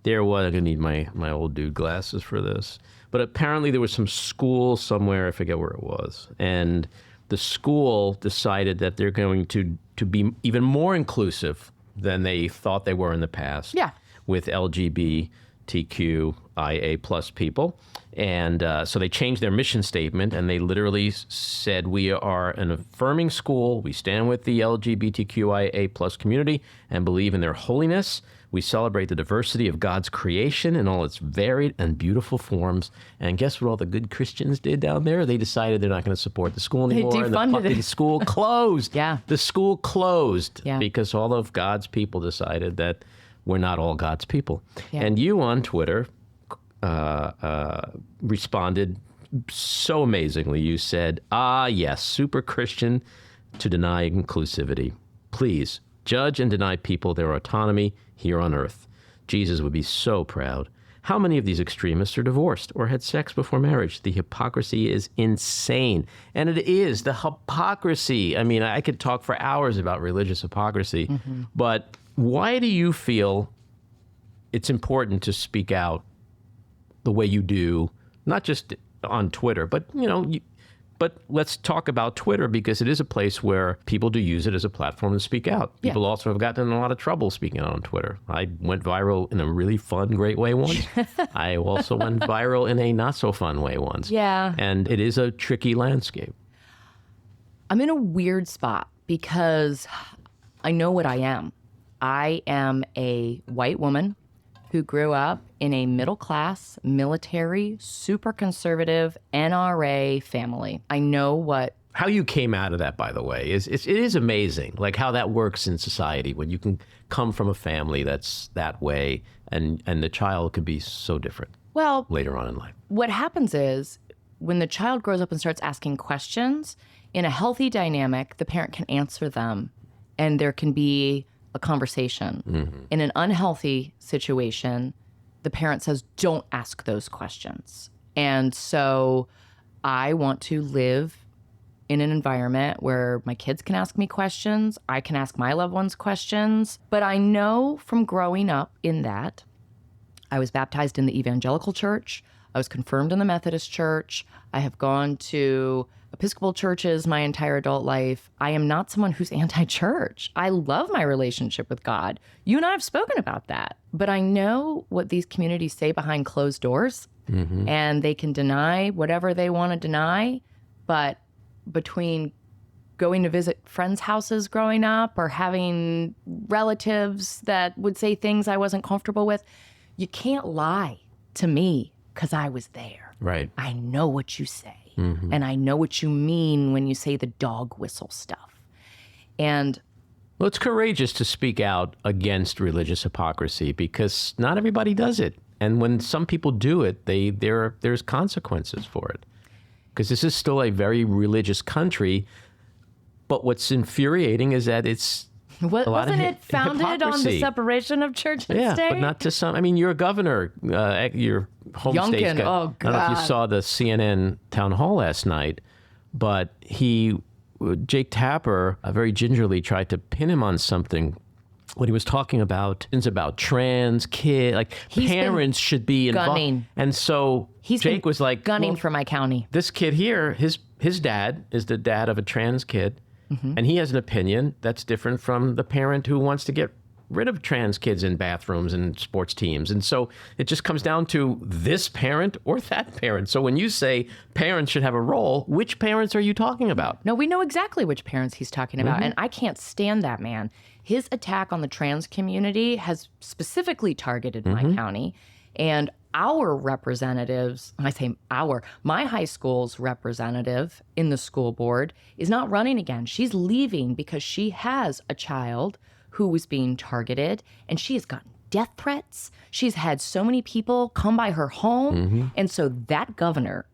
I'm going to need my old dude glasses for this. But apparently there was some school somewhere, I forget where it was. And the school decided that they're going to be even more inclusive than they thought they were in the past. Yeah. With LGBTQIA plus people. And so they changed their mission statement, and they literally said, we are an affirming school. We stand with the LGBTQIA plus community and believe in their holiness. We celebrate the diversity of God's creation in all its varied and beautiful forms. And guess what all the good Christians did down there? They decided they're not going to support the school anymore. They defunded and the school closed. Yeah. The school closed because all of God's people decided that we're not all God's people. Yeah. And you on Twitter responded so amazingly. You said, yes, super Christian to deny inclusivity. Please judge and deny people their autonomy here on earth. Jesus would be so proud. How many of these extremists are divorced or had sex before marriage? The hypocrisy is insane. And it is the hypocrisy. I mean, I could talk for hours about religious hypocrisy, but why do you feel it's important to speak out the way you do, not just on Twitter, but, you know, but let's talk about Twitter, because it is a place where people do use it as a platform to speak out. People also have gotten in a lot of trouble speaking out on Twitter. I went viral in a really fun, great way once. I also went viral in a not so fun way once. Yeah. And it is a tricky landscape. I'm in a weird spot because I know what I am. I am a white woman who grew up in a middle-class, military, super conservative NRA family. I know what... How you came out of that, by the way, it is amazing, like how that works in society when you can come from a family that's that way, and the child could be so different later on in life. What happens is when the child grows up and starts asking questions, in a healthy dynamic, the parent can answer them, and there can be a conversation. In an unhealthy situation, the parent says, don't ask those questions. And so I want to live in an environment where my kids can ask me questions, I can ask my loved ones questions. But I know from growing up in that, I was baptized in the evangelical church, I was confirmed in the Methodist church, I have gone to Episcopal churches my entire adult life. I am not someone who's anti-church. I love my relationship with God. You and I have spoken about that. But I know what these communities say behind closed doors, and they can deny whatever they want to deny. But between going to visit friends' houses growing up or having relatives that would say things I wasn't comfortable with, you can't lie to me because I was there. Right. I know what you say. And I know what you mean when you say the dog whistle stuff. And well, it's courageous to speak out against religious hypocrisy because not everybody does it. And when some people do it, there's consequences for it. Because this is still a very religious country. But what's infuriating is that it's Wasn't it founded on the separation of church and state? Yeah, but not to some. I mean, you're a governor, your home state's Youngkin, oh, I don't know if you saw the CNN town hall last night, but Jake Tapper very gingerly tried to pin him on something when he was talking about trans kids, like parents should be involved. Gunning. And so Jake was like, gunning for my county. This kid here, his dad is the dad of a trans kid, and he has an opinion that's different from the parent who wants to get rid of trans kids in bathrooms and sports teams. And so it just comes down to this parent or that parent. So when you say parents should have a role, which parents are you talking about? No, we know exactly which parents he's talking about. And I can't stand that man. His attack on the trans community has specifically targeted my county. And our representatives, I say my high school's representative in the school board is not running again. She's leaving because she has a child who was being targeted, and she has gotten death threats. She's had so many people come by her home. And so that governor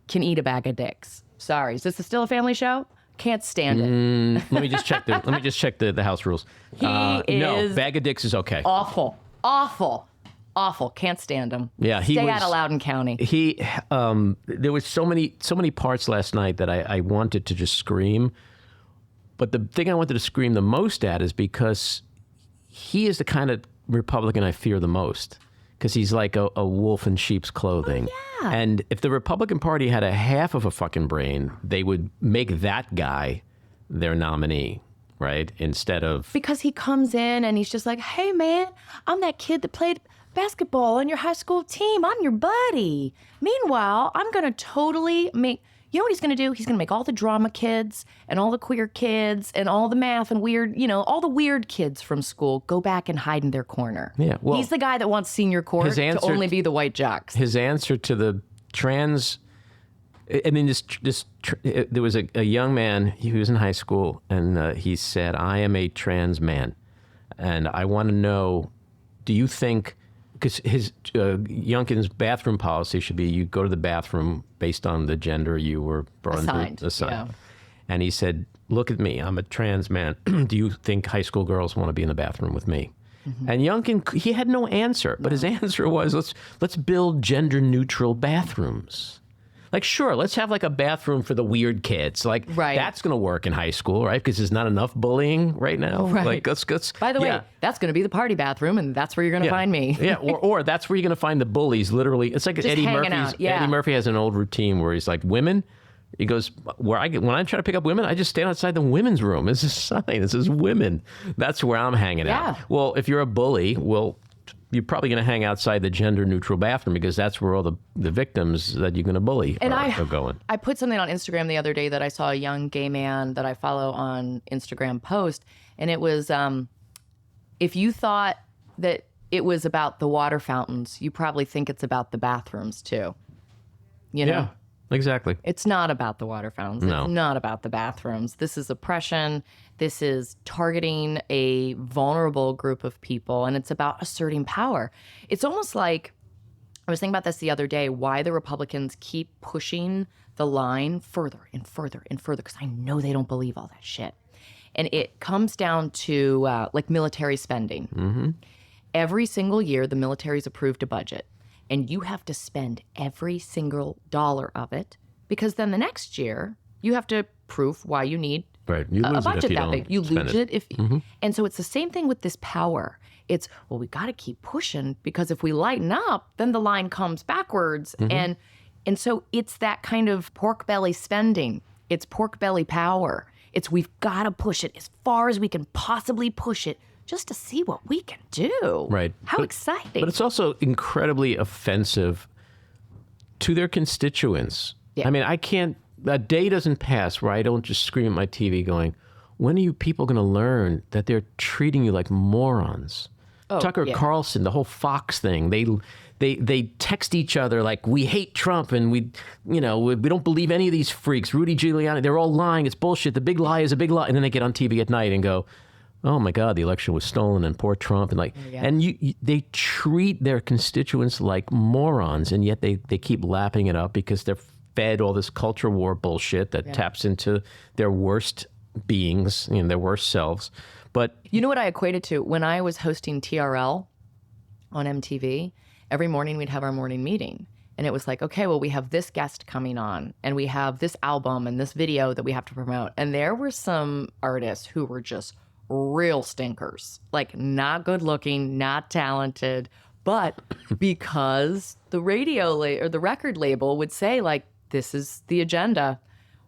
can eat a bag of dicks. Sorry, is this still a family show? Can't stand it. Let me just check the house rules. No, bag of dicks is okay. Awful. Can't stand him. Yeah, Stay out of Loudoun County. There was so many parts last night that I wanted to just scream. But the thing I wanted to scream the most at is because he is the kind of Republican I fear the most. Because he's like a wolf in sheep's clothing. Oh, yeah. And if the Republican Party had a half of a fucking brain, they would make that guy their nominee, right? Instead of... Because he comes in and he's just like, hey, man, I'm that kid that played basketball on your high school team. I'm your buddy. Meanwhile, I'm going to totally make... You know what he's going to do? He's going to make all the drama kids and all the queer kids and all the math and weird, all the weird kids from school go back and hide in their corner. Yeah, well, he's the guy that wants senior court to only be the white jocks. His answer to the trans, I mean, there was a young man, he was in high school, and he said, I am a trans man. And I want to know, do you think, because his Youngkin's bathroom policy should be you go to the bathroom based on the gender you were assigned. Yeah. And he said, look at me, I'm a trans man. Do you think high school girls want to be in the bathroom with me? And Youngkin, he had no answer, but his answer was, let's build gender neutral bathrooms. Like, sure, let's have like a bathroom for the weird kids. Like, that's going to work in high school, right? Because there's not enough bullying right now. Right. Like, let's By the way, that's going to be the party bathroom, and that's where you're going to find me. or that's where you're going to find the bullies, literally. It's like just Eddie hanging Murphy's. out. Yeah. Eddie Murphy has an old routine where he's like, women, he goes, when I try to pick up women, I just stand outside the women's room. It's a sign. It says women. That's where I'm hanging out. Well, if you're a bully, you're probably going to hang outside the gender-neutral bathroom because that's where all the victims that you're going to bully are going. I put something on Instagram the other day that I saw a young gay man that I follow on Instagram post, and it was, if you thought that it was about the water fountains, you probably think it's about the bathrooms too. You know? Yeah, exactly. It's not about the water fountains. No. It's not about the bathrooms. This is oppression. This is targeting a vulnerable group of people, and it's about asserting power. It's almost like, I was thinking about this the other day, why the Republicans keep pushing the line further and further and further, because I know they don't believe all that shit. And it comes down to like military spending. Every single year, the military's approved a budget, and you have to spend every single dollar of it, because then the next year, you have to prove why you need you lose a budget that big. You lose it if, and so it's the same thing with this power. It's, well, we got to keep pushing because if we lighten up, then the line comes backwards, and so it's that kind of pork belly spending. It's pork belly power. It's we've got to push it as far as we can possibly push it just to see what we can do. Right. How exciting! But it's also incredibly offensive to their constituents. Yeah. I mean, a day doesn't pass where I don't just scream at my TV going, when are you people going to learn that they're treating you like morons? Tucker Carlson, the whole Fox thing, they text each other like, we hate Trump and we don't believe any of these freaks. Rudy Giuliani, they're all lying. It's bullshit. The big lie is a big lie. And then they get on TV at night and go, oh my God, the election was stolen and poor Trump. And they treat their constituents like morons, and yet they keep lapping it up because they're fed all this culture war bullshit that taps into their worst beings, their worst selves. But you know what I equated to? When I was hosting TRL on MTV, every morning we'd have our morning meeting. And it was like, okay, well, we have this guest coming on, and we have this album and this video that we have to promote. And there were some artists who were just real stinkers, like not good looking, not talented, but because the or the record label would say, like, this is the agenda,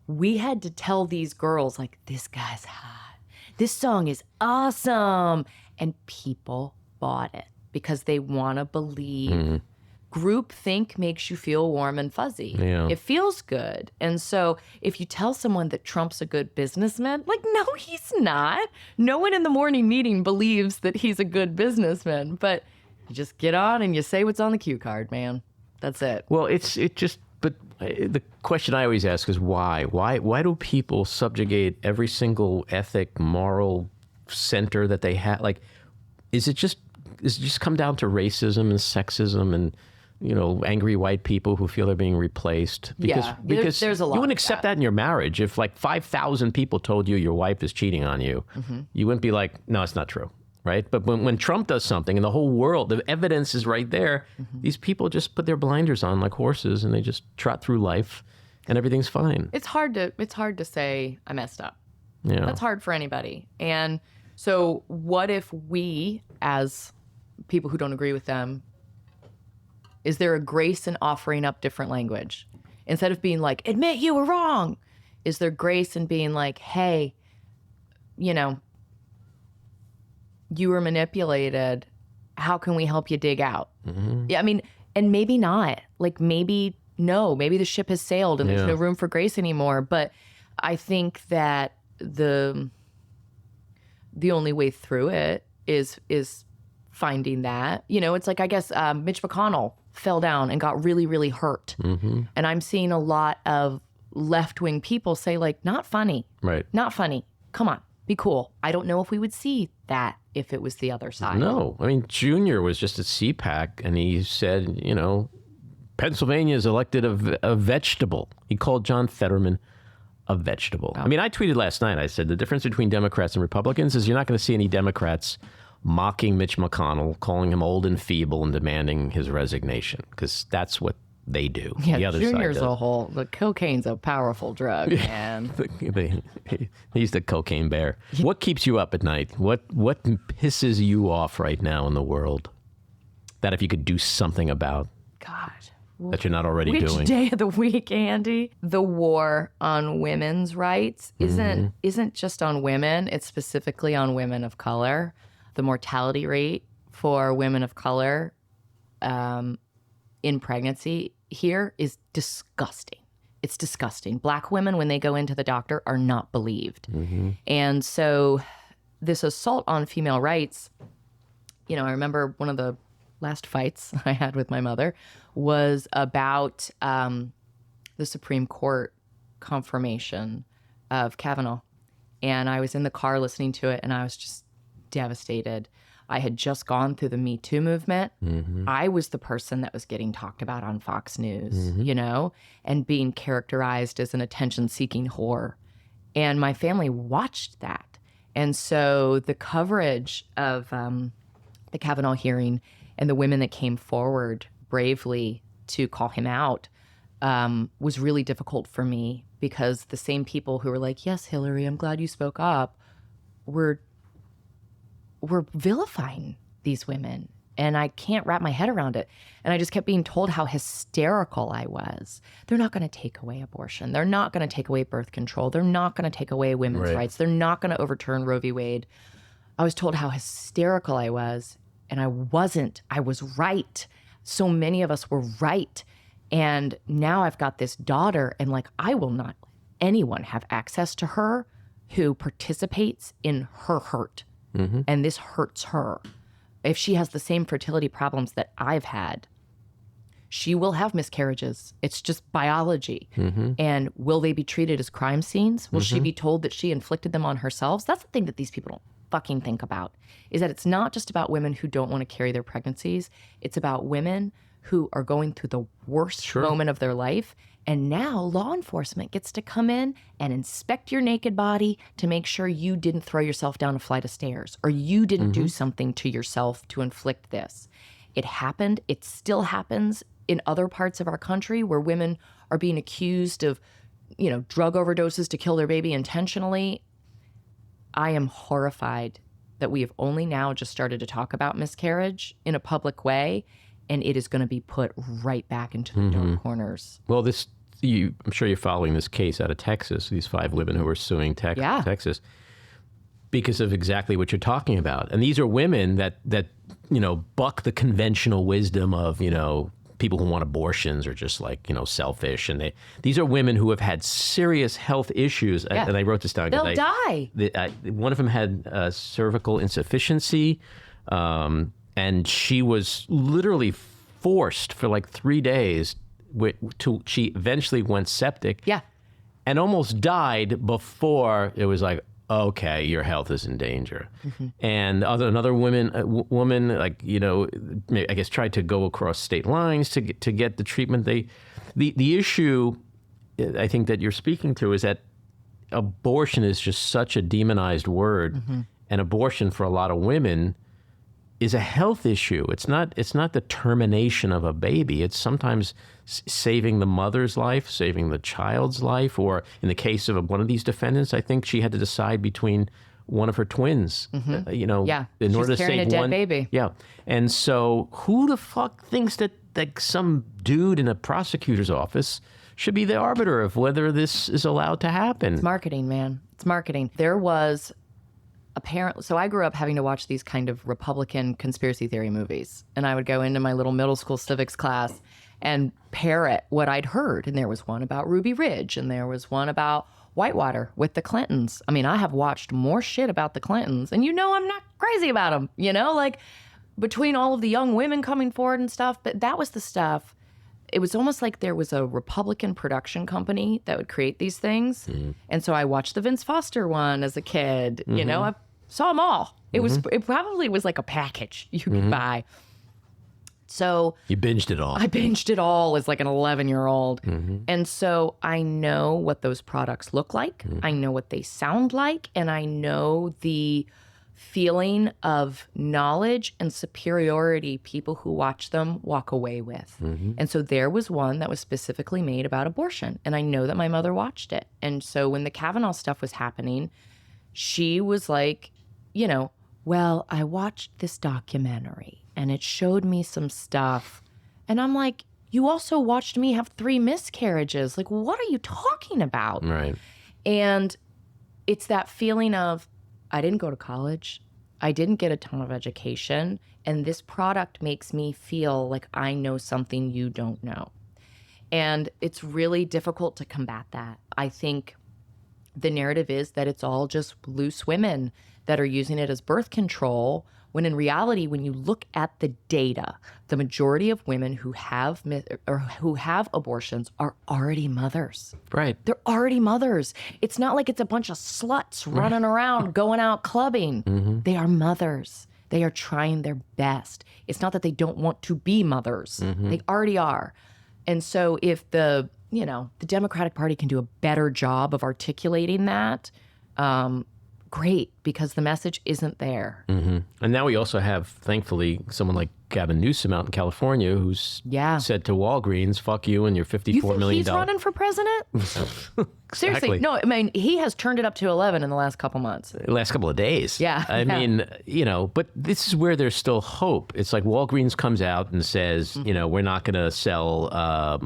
we had to tell these girls, like, this guy's hot, this song is awesome, and people bought it because they want to believe. Groupthink makes you feel warm and fuzzy. Yeah. It feels good. And so if you tell someone that Trump's a good businessman, like, no, he's not. No one in the morning meeting believes that he's a good businessman. But you just get on and you say what's on the cue card, man. That's it. Well, but the question I always ask is why? Why do people subjugate every single ethic, moral center that they have? Like, does it just come down to racism and sexism and, angry white people who feel they're being replaced? Because there's a lot. You wouldn't accept that in your marriage. If like 5,000 people told you your wife is cheating on you, you wouldn't be like, no, it's not true, right? But when Trump does something and the whole world, the evidence is right there, these people just put their blinders on like horses and they just trot through life and everything's fine. It's hard to say I messed up. Yeah. That's hard for anybody. And so what if we, as people who don't agree with them, is there a grace in offering up different language? Instead of being like, admit you were wrong, is there grace in being like, hey, you were manipulated. How can we help you dig out? Yeah, I mean, and maybe not. Like, maybe the ship has sailed and there's no room for grace anymore. But I think that the only way through it is finding that. It's like, I guess Mitch McConnell fell down and got really, really hurt. And I'm seeing a lot of left-wing people say, like, not funny. Right. Not funny. Come on, be cool. I don't know if we would see that if it was the other side. No. I mean, Junior was just at CPAC and he said, Pennsylvania has elected a vegetable. He called John Fetterman a vegetable. I mean, I tweeted last night, I said the difference between Democrats and Republicans is you're not going to see any Democrats mocking Mitch McConnell, calling him old and feeble and demanding his resignation, because that's what they do. Yeah, the other Junior's side does. the cocaine's a powerful drug, man. He's the cocaine bear. What keeps you up at night? What pisses you off right now in the world that if you could do something about? God. That you're not already doing. Which day of the week, Andy? The war on women's rights isn't just on women. It's specifically on women of color. The mortality rate for women of color in pregnancy here is disgusting. It's disgusting. Black women, when they go into the doctor, are not believed. And so this assault on female rights, I remember one of the last fights I had with my mother was about the Supreme Court confirmation of Kavanaugh. And I was in the car listening to it, and I was just devastated. I had just gone through the Me Too movement. I was the person that was getting talked about on Fox News, and being characterized as an attention-seeking whore. And my family watched that. And so the coverage of the Kavanaugh hearing and the women that came forward bravely to call him out was really difficult for me, because the same people who were like, yes, Hillary, I'm glad you spoke up, were vilifying these women. And I can't wrap my head around it. And I just kept being told how hysterical I was. They're not going to take away abortion. They're not going to take away birth control. They're not going to take away women's rights. They're not going to overturn Roe v. Wade. I was told how hysterical I was. And I wasn't. I was right. So many of us were right. And now I've got this daughter, and like, I will not let anyone have access to her who participates in her hurt. And this hurts her. If she has the same fertility problems that I've had, she will have miscarriages. It's just biology. And will they be treated as crime scenes? Will she be told that she inflicted them on herself? That's the thing that these people don't fucking think about, is that it's not just about women who don't want to carry their pregnancies. It's about women who are going through the worst moment of their life. And now law enforcement gets to come in and inspect your naked body to make sure you didn't throw yourself down a flight of stairs or you didn't do something to yourself to inflict this. It happened. It still happens in other parts of our country where women are being accused of, drug overdoses to kill their baby intentionally. I am horrified that we have only now just started to talk about miscarriage in a public way, and it is going to be put right back into the dark corners. Well, I'm sure you're following this case out of Texas, these 5 women who are suing Texas because of exactly what you're talking about. And these are women that buck the conventional wisdom of, people who want abortions are just selfish. And these are women who have had serious health issues. Yeah. And I wrote this down. They'll die. One of them had cervical insufficiency. And she was literally forced for 3 days she eventually went septic. Yeah. And almost died before it was okay, your health is in danger. And another woman, I guess tried to go across state lines to get the treatment. The issue, I think that you're speaking to is that abortion is just such a demonized word, and abortion for a lot of women is a health issue. It's not the termination of a baby. It's sometimes saving the mother's life, saving the child's life, or in the case of one of these defendants, I think she had to decide between one of her twins. In order to save a dead baby. Yeah, and so who the fuck thinks that some dude in a prosecutor's office should be the arbiter of whether this is allowed to happen? It's marketing, man. It's marketing. There was apparently, so I grew up having to watch these kind of Republican conspiracy theory movies, and I would go into my little middle school civics class and parrot what I'd heard. And there was one about Ruby Ridge, and there was one about Whitewater with the Clintons. I mean, I have watched more shit about the Clintons, and I'm not crazy about them, between all of the young women coming forward and stuff. But that was the stuff. It was almost like there was a Republican production company that would create these things. And so I watched the Vince Foster one as a kid. I saw them all. It probably was like a package you could buy. So you binged it all. I binged it all as an 11-year-old. And so I know what those products look like. I know what they sound like. And I know the feeling of knowledge and superiority people who watch them walk away with. And so there was one that was specifically made about abortion. And I know that my mother watched it. And so when the Kavanaugh stuff was happening, she was like, well, I watched this documentary and it showed me some stuff. And I'm like, you also watched me have 3 miscarriages. What are you talking about? Right. And it's that feeling of, I didn't go to college. I didn't get a ton of education. And this product makes me feel like I know something you don't know. And it's really difficult to combat that. I think the narrative is that it's all just loose women that are using it as birth control, when in reality, when you look at the data, the majority of women who have abortions are already mothers. Right. They're already mothers. It's not like it's a bunch of sluts running around, going out clubbing. They are mothers. They are trying their best. It's not that they don't want to be mothers. They already are. And so if the Democratic Party can do a better job of articulating that, great, because the message isn't there. And now we also have, thankfully, someone like Gavin Newsom out in California who's said to Walgreens, fuck you and your $54 million. He's running for president? Seriously. No, I mean, he has turned it up to 11 in the last couple months. Last couple of days. Yeah. I mean, but this is where there's still hope. It's like Walgreens comes out and says, we're not going to sell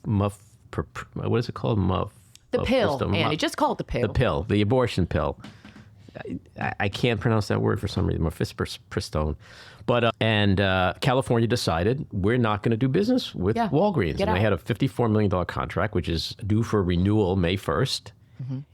what is it called? The pill, Andy. Just call it the pill. The pill, the abortion pill. I can't pronounce that word for some reason. Mifepristone. But California decided we're not going to do business with Walgreens. And they had a $54 million contract, which is due for renewal May 1st.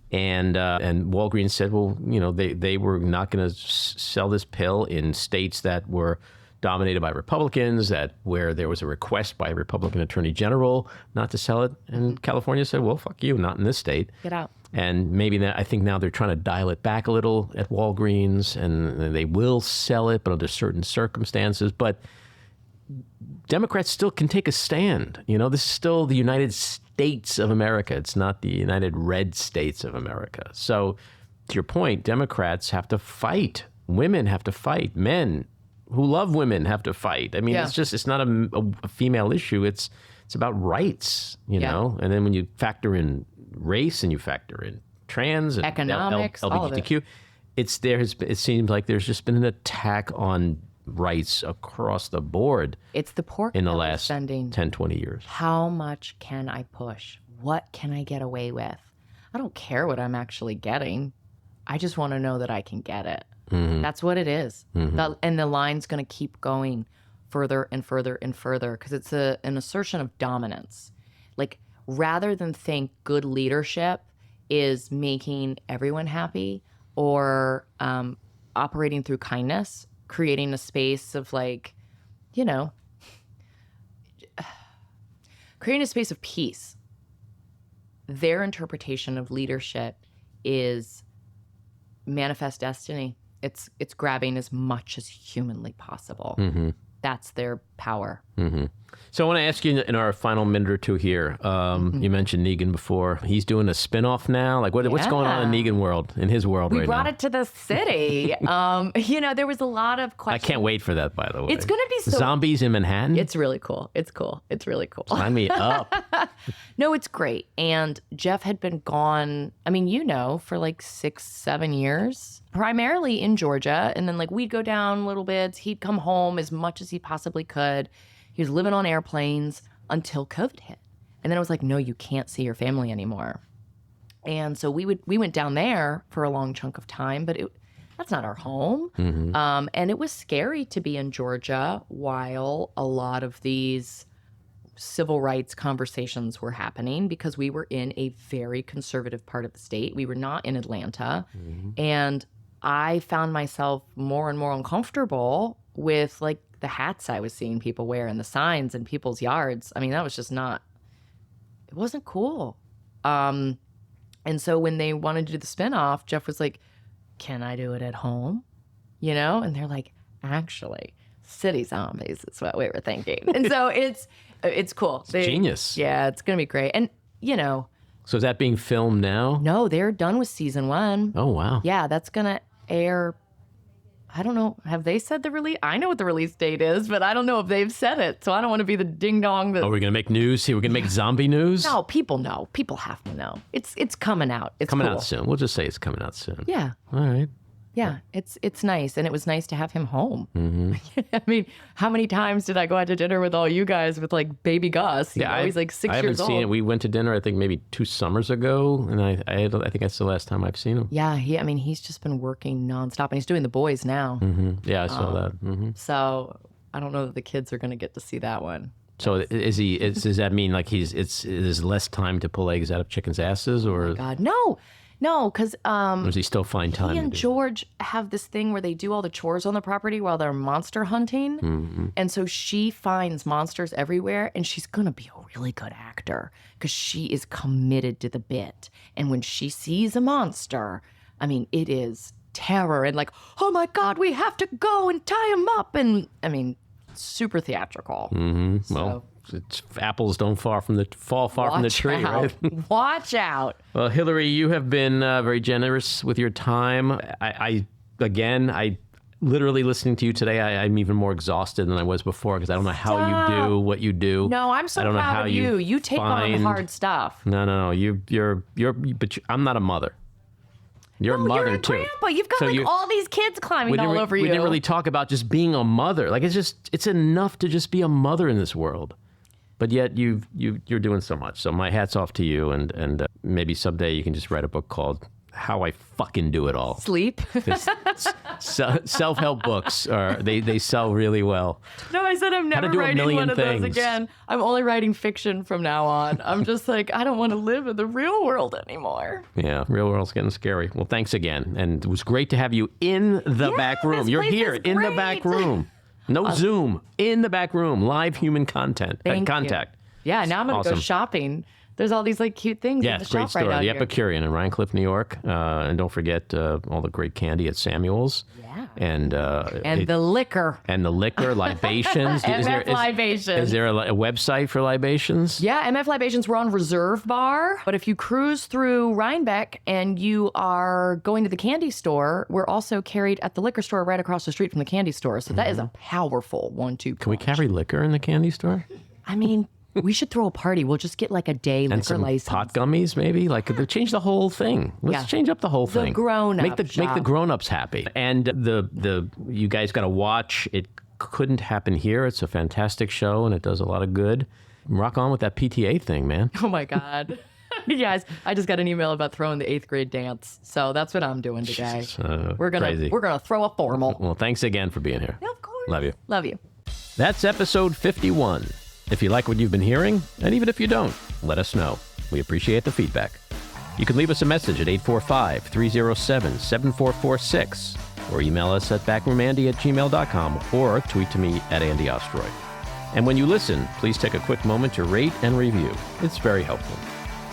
And Walgreens said, well, they were not going to sell this pill in states that were dominated by Republicans, where there was a request by a Republican attorney general not to sell it. And California said, well, fuck you, not in this state. Get out. And maybe I think now they're trying to dial it back a little at Walgreens, and they will sell it, but under certain circumstances. But Democrats still can take a stand. This is still the United States of America. It's not the United Red States of America. So to your point, Democrats have to fight. Women have to fight. Men who love women have to fight. I mean, it's not a female issue. It's about rights, you know? And then when you factor in race and you factor in trans and economics, LGBTQ, it seems like there's just been an attack on rights across the board. It's the pork in the last spending. 10, 20 years. How much can I push? What can I get away with? I don't care what I'm actually getting. I just want to know that I can get it. Mm-hmm. That's what it is. Mm-hmm. And the line's going to keep going further and further and further because it's an assertion of dominance. Like, rather than think good leadership is making everyone happy or operating through kindness, creating a space of creating a space of peace. Their interpretation of leadership is manifest destiny. It's grabbing as much as humanly possible. Mm-hmm. That's their power. Mm-hmm. So I want to ask you in our final minute or two here. You mentioned Negan before. He's doing a spinoff now. Like, what's going on in Negan world, in his world right now? We brought it to the city. There was a lot of questions. I can't wait for that, by the way. It's going to be zombies in Manhattan. It's really cool. It's really cool. Sign me up. No, it's great. And Jeff had been gone, for like 6-7 years, primarily in Georgia. And then we'd go down little bits. He'd come home as much as he possibly could. He was living on airplanes until COVID hit. And then it was like, no, you can't see your family anymore. And so we went down there for a long chunk of time, but that's not our home. Mm-hmm. And it was scary to be in Georgia while a lot of these civil rights conversations were happening because we were in a very conservative part of the state. We were not in Atlanta. Mm-hmm. And I found myself more and more uncomfortable with the hats I was seeing people wear and the signs in people's yards. That was just it wasn't cool. And so when they wanted to do the spinoff, Jeff was like, can I do it at home? And they're like, actually, city zombies is what we were thinking. And so it's cool. It's genius. Yeah, it's going to be great. And, So is that being filmed now? No, they're done with season 1. Oh, wow. Yeah, that's going to air. I don't know. Have they said the release? I know what the release date is, but I don't know if they've said it. So I don't want to be the ding dong. Are we going to make news here? We're going to make zombie news? No, people know. People have to know. It's coming out. It's coming cool. out soon. We'll just say it's coming out soon. Yeah. All right. Yeah, it's nice, and it was nice to have him home. Mm-hmm. How many times did I go out to dinner with all you guys with baby Gus? He's 6 years old. I haven't seen it. We went to dinner, I think maybe 2 summers ago, and I think that's the last time I've seen him. Yeah, he's just been working nonstop, and he's doing The Boys now. Mm-hmm. Yeah, I saw that. Mm-hmm. So I don't know that the kids are going to get to see that one. So does that mean there's less time to pull eggs out of chickens' asses, or? Oh my God, no. No, because or does he still find time? He and George have this thing where they do all the chores on the property while they're monster hunting. Mm-hmm. And so she finds monsters everywhere, and she's going to be a really good actor because she is committed to the bit. And when she sees a monster, it is terror and oh my God, we have to go and tie him up. And super theatrical. Mm-hmm. So, well, apples don't fall from the tree, right? Watch out. Well, Hilarie, you have been very generous with your time. I literally listening to you today, I'm even more exhausted than I was before because I don't know how you do what you do. No, I'm so proud of you. You take on hard stuff. No. But I'm not a mother. You're a mother you're a too. Grandpa. You've got all these kids climbing all over you. We didn't really talk about just being a mother. It's enough to just be a mother in this world. But yet you're doing so much. So my hat's off to you, and maybe someday you can just write a book called How I Fucking Do It All. Sleep. Self-help books they sell really well. No, I said I'm never writing one of those again. I'm only writing fiction from now on. I'm just I don't want to live in the real world anymore. Yeah, real world's getting scary. Well, thanks again, and it was great to have you in the back room. You're here in the back room. No Zoom, in the back room, live human contact. You. Yeah, now I'm going to go shopping There's all these like cute things. Yeah, in the it's a great shop right store. out The here. Epicurean in Rhinencliff, New York. And don't forget all the great candy at Samuel's. Yeah. And the liquor. And the liquor, Libations. MF Libations. Is there a website for Libations? Yeah, MF Libations, we're on Reserve Bar. But if you cruise through Rhinebeck and you are going to the candy store, we're also carried at the liquor store right across the street from the candy store. So that is a powerful 1-2 Can we carry liquor in the candy store? I mean, we should throw a party. We'll just get like a day liquor And some license. pot gummies, maybe? Like, change the whole thing. Let's Yeah. change up the whole thing. grown-up Make the shop. grown-ups happy. And you guys got to watch. It couldn't happen here. It's a fantastic show, and it does a lot of good. Rock on with that PTA thing, man. Oh my God. You guys, I just got an email about throwing the 8th grade dance. So that's what I'm doing today. We're crazy. gonna throw a formal. Well, thanks again for being here. Yeah, of course. Love you. Love you. That's episode 51. If you like what you've been hearing, and even if you don't, let us know. We appreciate the feedback. You can leave us a message at 845-307-7446 or email us at backroomandy@gmail.com or tweet to me at Andy Ostroy. And when you listen, please take a quick moment to rate and review. It's very helpful.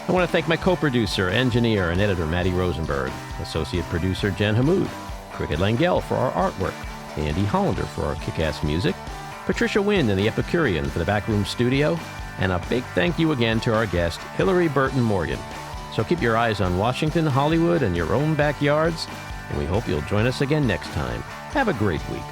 I want to thank my co-producer, engineer, and editor, Matty Rosenberg, associate producer, Jen Hammoud, Cricket Langell for our artwork, Andy Hollander for our kick-ass music, Patricia Wind and the Epicurean for the Backroom Studio, and a big thank you again to our guest, Hilarie Burton Morgan. So keep your eyes on Washington, Hollywood, and your own backyards, and we hope you'll join us again next time. Have a great week.